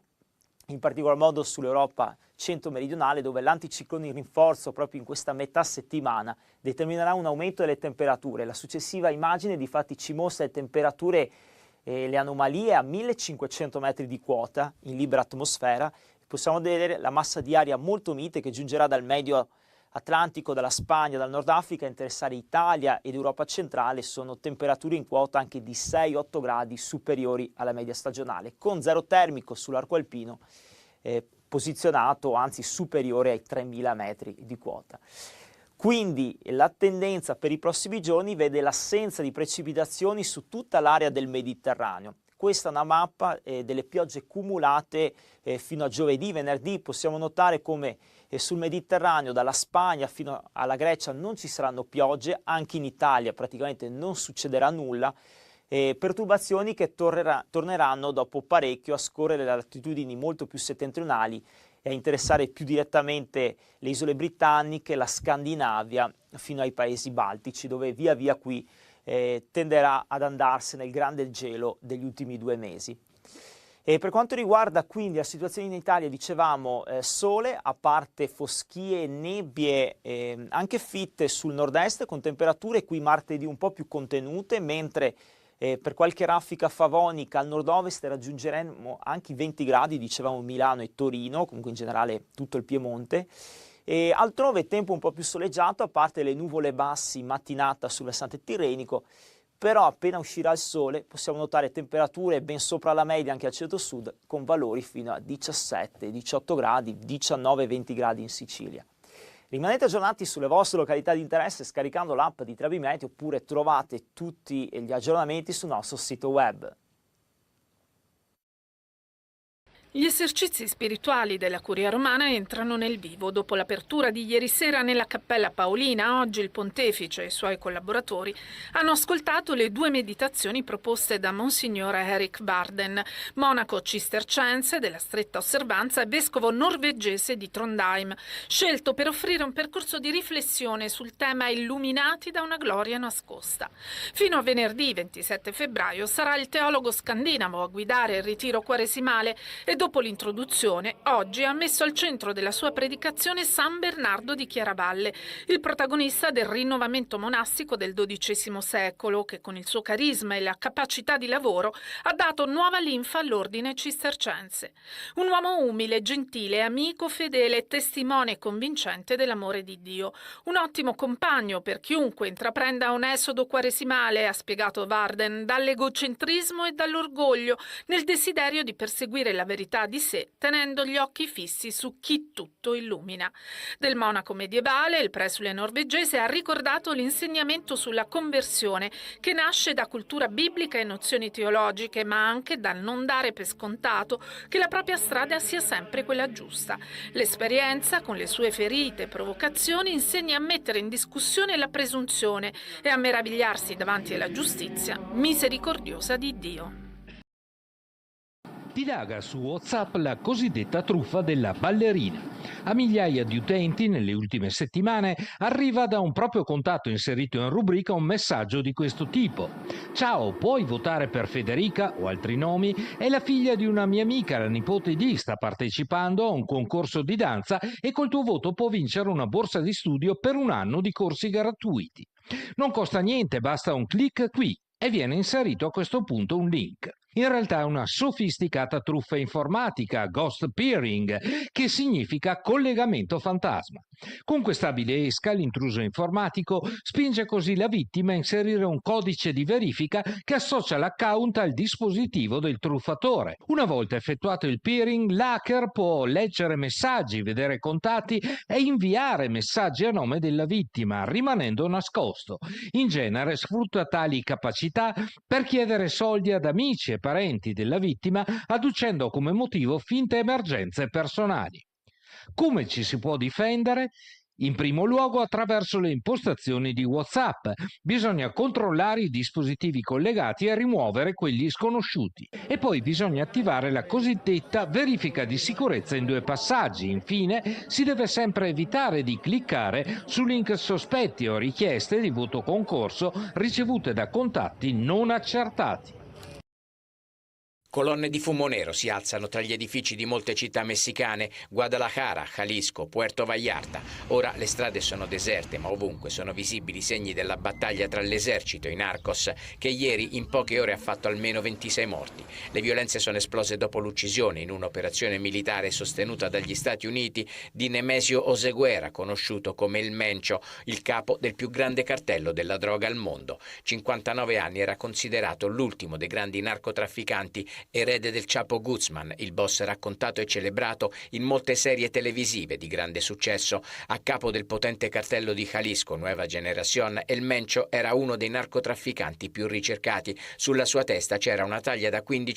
in particolar modo sull'Europa centro-meridionale, dove l'anticiclone in rinforzo proprio in questa metà settimana determinerà un aumento delle temperature. La successiva immagine difatti ci mostra le temperature e le anomalie a 1500 metri di quota in libera atmosfera. Possiamo vedere la massa di aria molto mite che giungerà dal medio Atlantico, dalla Spagna, dal Nord Africa a interessare Italia ed Europa centrale. Sono temperature in quota anche di 6-8 gradi superiori alla media stagionale, con zero termico sull'arco alpino posizionato, anzi superiore ai 3000 metri di quota. Quindi la tendenza per i prossimi giorni vede l'assenza di precipitazioni su tutta l'area del Mediterraneo. Questa è una mappa delle piogge cumulate fino a giovedì, venerdì. Possiamo notare come sul Mediterraneo, dalla Spagna fino alla Grecia, non ci saranno piogge, anche in Italia praticamente non succederà nulla. Perturbazioni che torneranno dopo parecchio a scorrere le latitudini molto più settentrionali e a interessare più direttamente le isole britanniche, la Scandinavia, fino ai paesi baltici, dove via via qui tenderà ad andarsene il grande gelo degli ultimi 2 mesi. E per quanto riguarda quindi la situazione in Italia, dicevamo sole, a parte foschie e nebbie anche fitte sul nord-est, con temperature qui martedì un po' più contenute, mentre per qualche raffica favonica al nord-ovest raggiungeremo anche i 20 gradi, dicevamo Milano e Torino, comunque in generale tutto il Piemonte. E altrove tempo un po' più soleggiato, a parte le nuvole bassi in mattinata sul versante tirrenico, però appena uscirà il sole possiamo notare temperature ben sopra la media anche al centro-sud, con valori fino a 17-18 gradi, 19-20 gradi in Sicilia. Rimanete aggiornati sulle vostre località di interesse scaricando l'app di Travimeteo, oppure trovate tutti gli aggiornamenti sul nostro sito web. Gli esercizi spirituali della Curia Romana entrano nel vivo. Dopo l'apertura di ieri sera nella Cappella Paolina, oggi il pontefice e i suoi collaboratori hanno ascoltato le 2 meditazioni proposte da Monsignore Erik Varden, monaco cistercense della stretta osservanza e vescovo norvegese di Trondheim, scelto per offrire un percorso di riflessione sul tema Illuminati da una gloria nascosta. Fino a venerdì 27 febbraio sarà il teologo scandinavo a guidare il ritiro quaresimale e dopo dopo l'introduzione, oggi ha messo al centro della sua predicazione San Bernardo di Chiaravalle, il protagonista del rinnovamento monastico del XII secolo, che con il suo carisma e la capacità di lavoro ha dato nuova linfa all'ordine cistercense. Un uomo umile, gentile, amico, fedele e testimone convincente dell'amore di Dio. Un ottimo compagno per chiunque intraprenda un esodo quaresimale, ha spiegato Varden, dall'egocentrismo e dall'orgoglio, nel desiderio di perseguire la verità di sé, tenendo gli occhi fissi su chi tutto illumina. Del monaco medievale, il presule norvegese ha ricordato l'insegnamento sulla conversione, che nasce da cultura biblica e nozioni teologiche, ma anche dal non dare per scontato che la propria strada sia sempre quella giusta. L'esperienza, con le sue ferite e provocazioni, insegna a mettere in discussione la presunzione e a meravigliarsi davanti alla giustizia misericordiosa di Dio. Dilaga su WhatsApp la cosiddetta truffa della ballerina. A migliaia di utenti nelle ultime settimane arriva da un proprio contatto inserito in rubrica un messaggio di questo tipo: ciao, puoi votare per Federica o altri nomi? È la figlia di una mia amica, la nipote di, sta partecipando a un concorso di danza e col tuo voto può vincere una borsa di studio per un anno di corsi gratuiti. Non costa niente, basta un clic qui e viene inserito a questo punto un link. In realtà è una sofisticata truffa informatica, ghost peering, che significa collegamento fantasma. Con questa abile esca, l'intruso informatico spinge così la vittima a inserire un codice di verifica che associa l'account al dispositivo del truffatore. Una volta effettuato il peering, l'hacker può leggere messaggi, vedere contatti e inviare messaggi a nome della vittima, rimanendo nascosto. In genere sfrutta tali capacità per chiedere soldi ad amici e parenti della vittima, adducendo come motivo finte emergenze personali. Come ci si può difendere? In primo luogo attraverso le impostazioni di WhatsApp. Bisogna controllare i dispositivi collegati e rimuovere quelli sconosciuti. E poi bisogna attivare la cosiddetta verifica di sicurezza in 2 passaggi. Infine, si deve sempre evitare di cliccare su link sospetti o richieste di voto concorso ricevute da contatti non accertati. Colonne di fumo nero si alzano tra gli edifici di molte città messicane, Guadalajara, Jalisco, Puerto Vallarta. Ora le strade sono deserte, ma ovunque sono visibili i segni della battaglia tra l'esercito e i narcos, che ieri in poche ore ha fatto almeno 26 morti. Le violenze sono esplose dopo l'uccisione in un'operazione militare sostenuta dagli Stati Uniti di Nemesio Oseguera, conosciuto come il Mencho, il capo del più grande cartello della droga al mondo. 59 anni, era considerato l'ultimo dei grandi narcotrafficanti, erede del Chapo Guzman, il boss raccontato e celebrato in molte serie televisive di grande successo. A capo del potente cartello di Jalisco, Nueva Generación, El Mencho era uno dei narcotrafficanti più ricercati. Sulla sua testa c'era una taglia da 15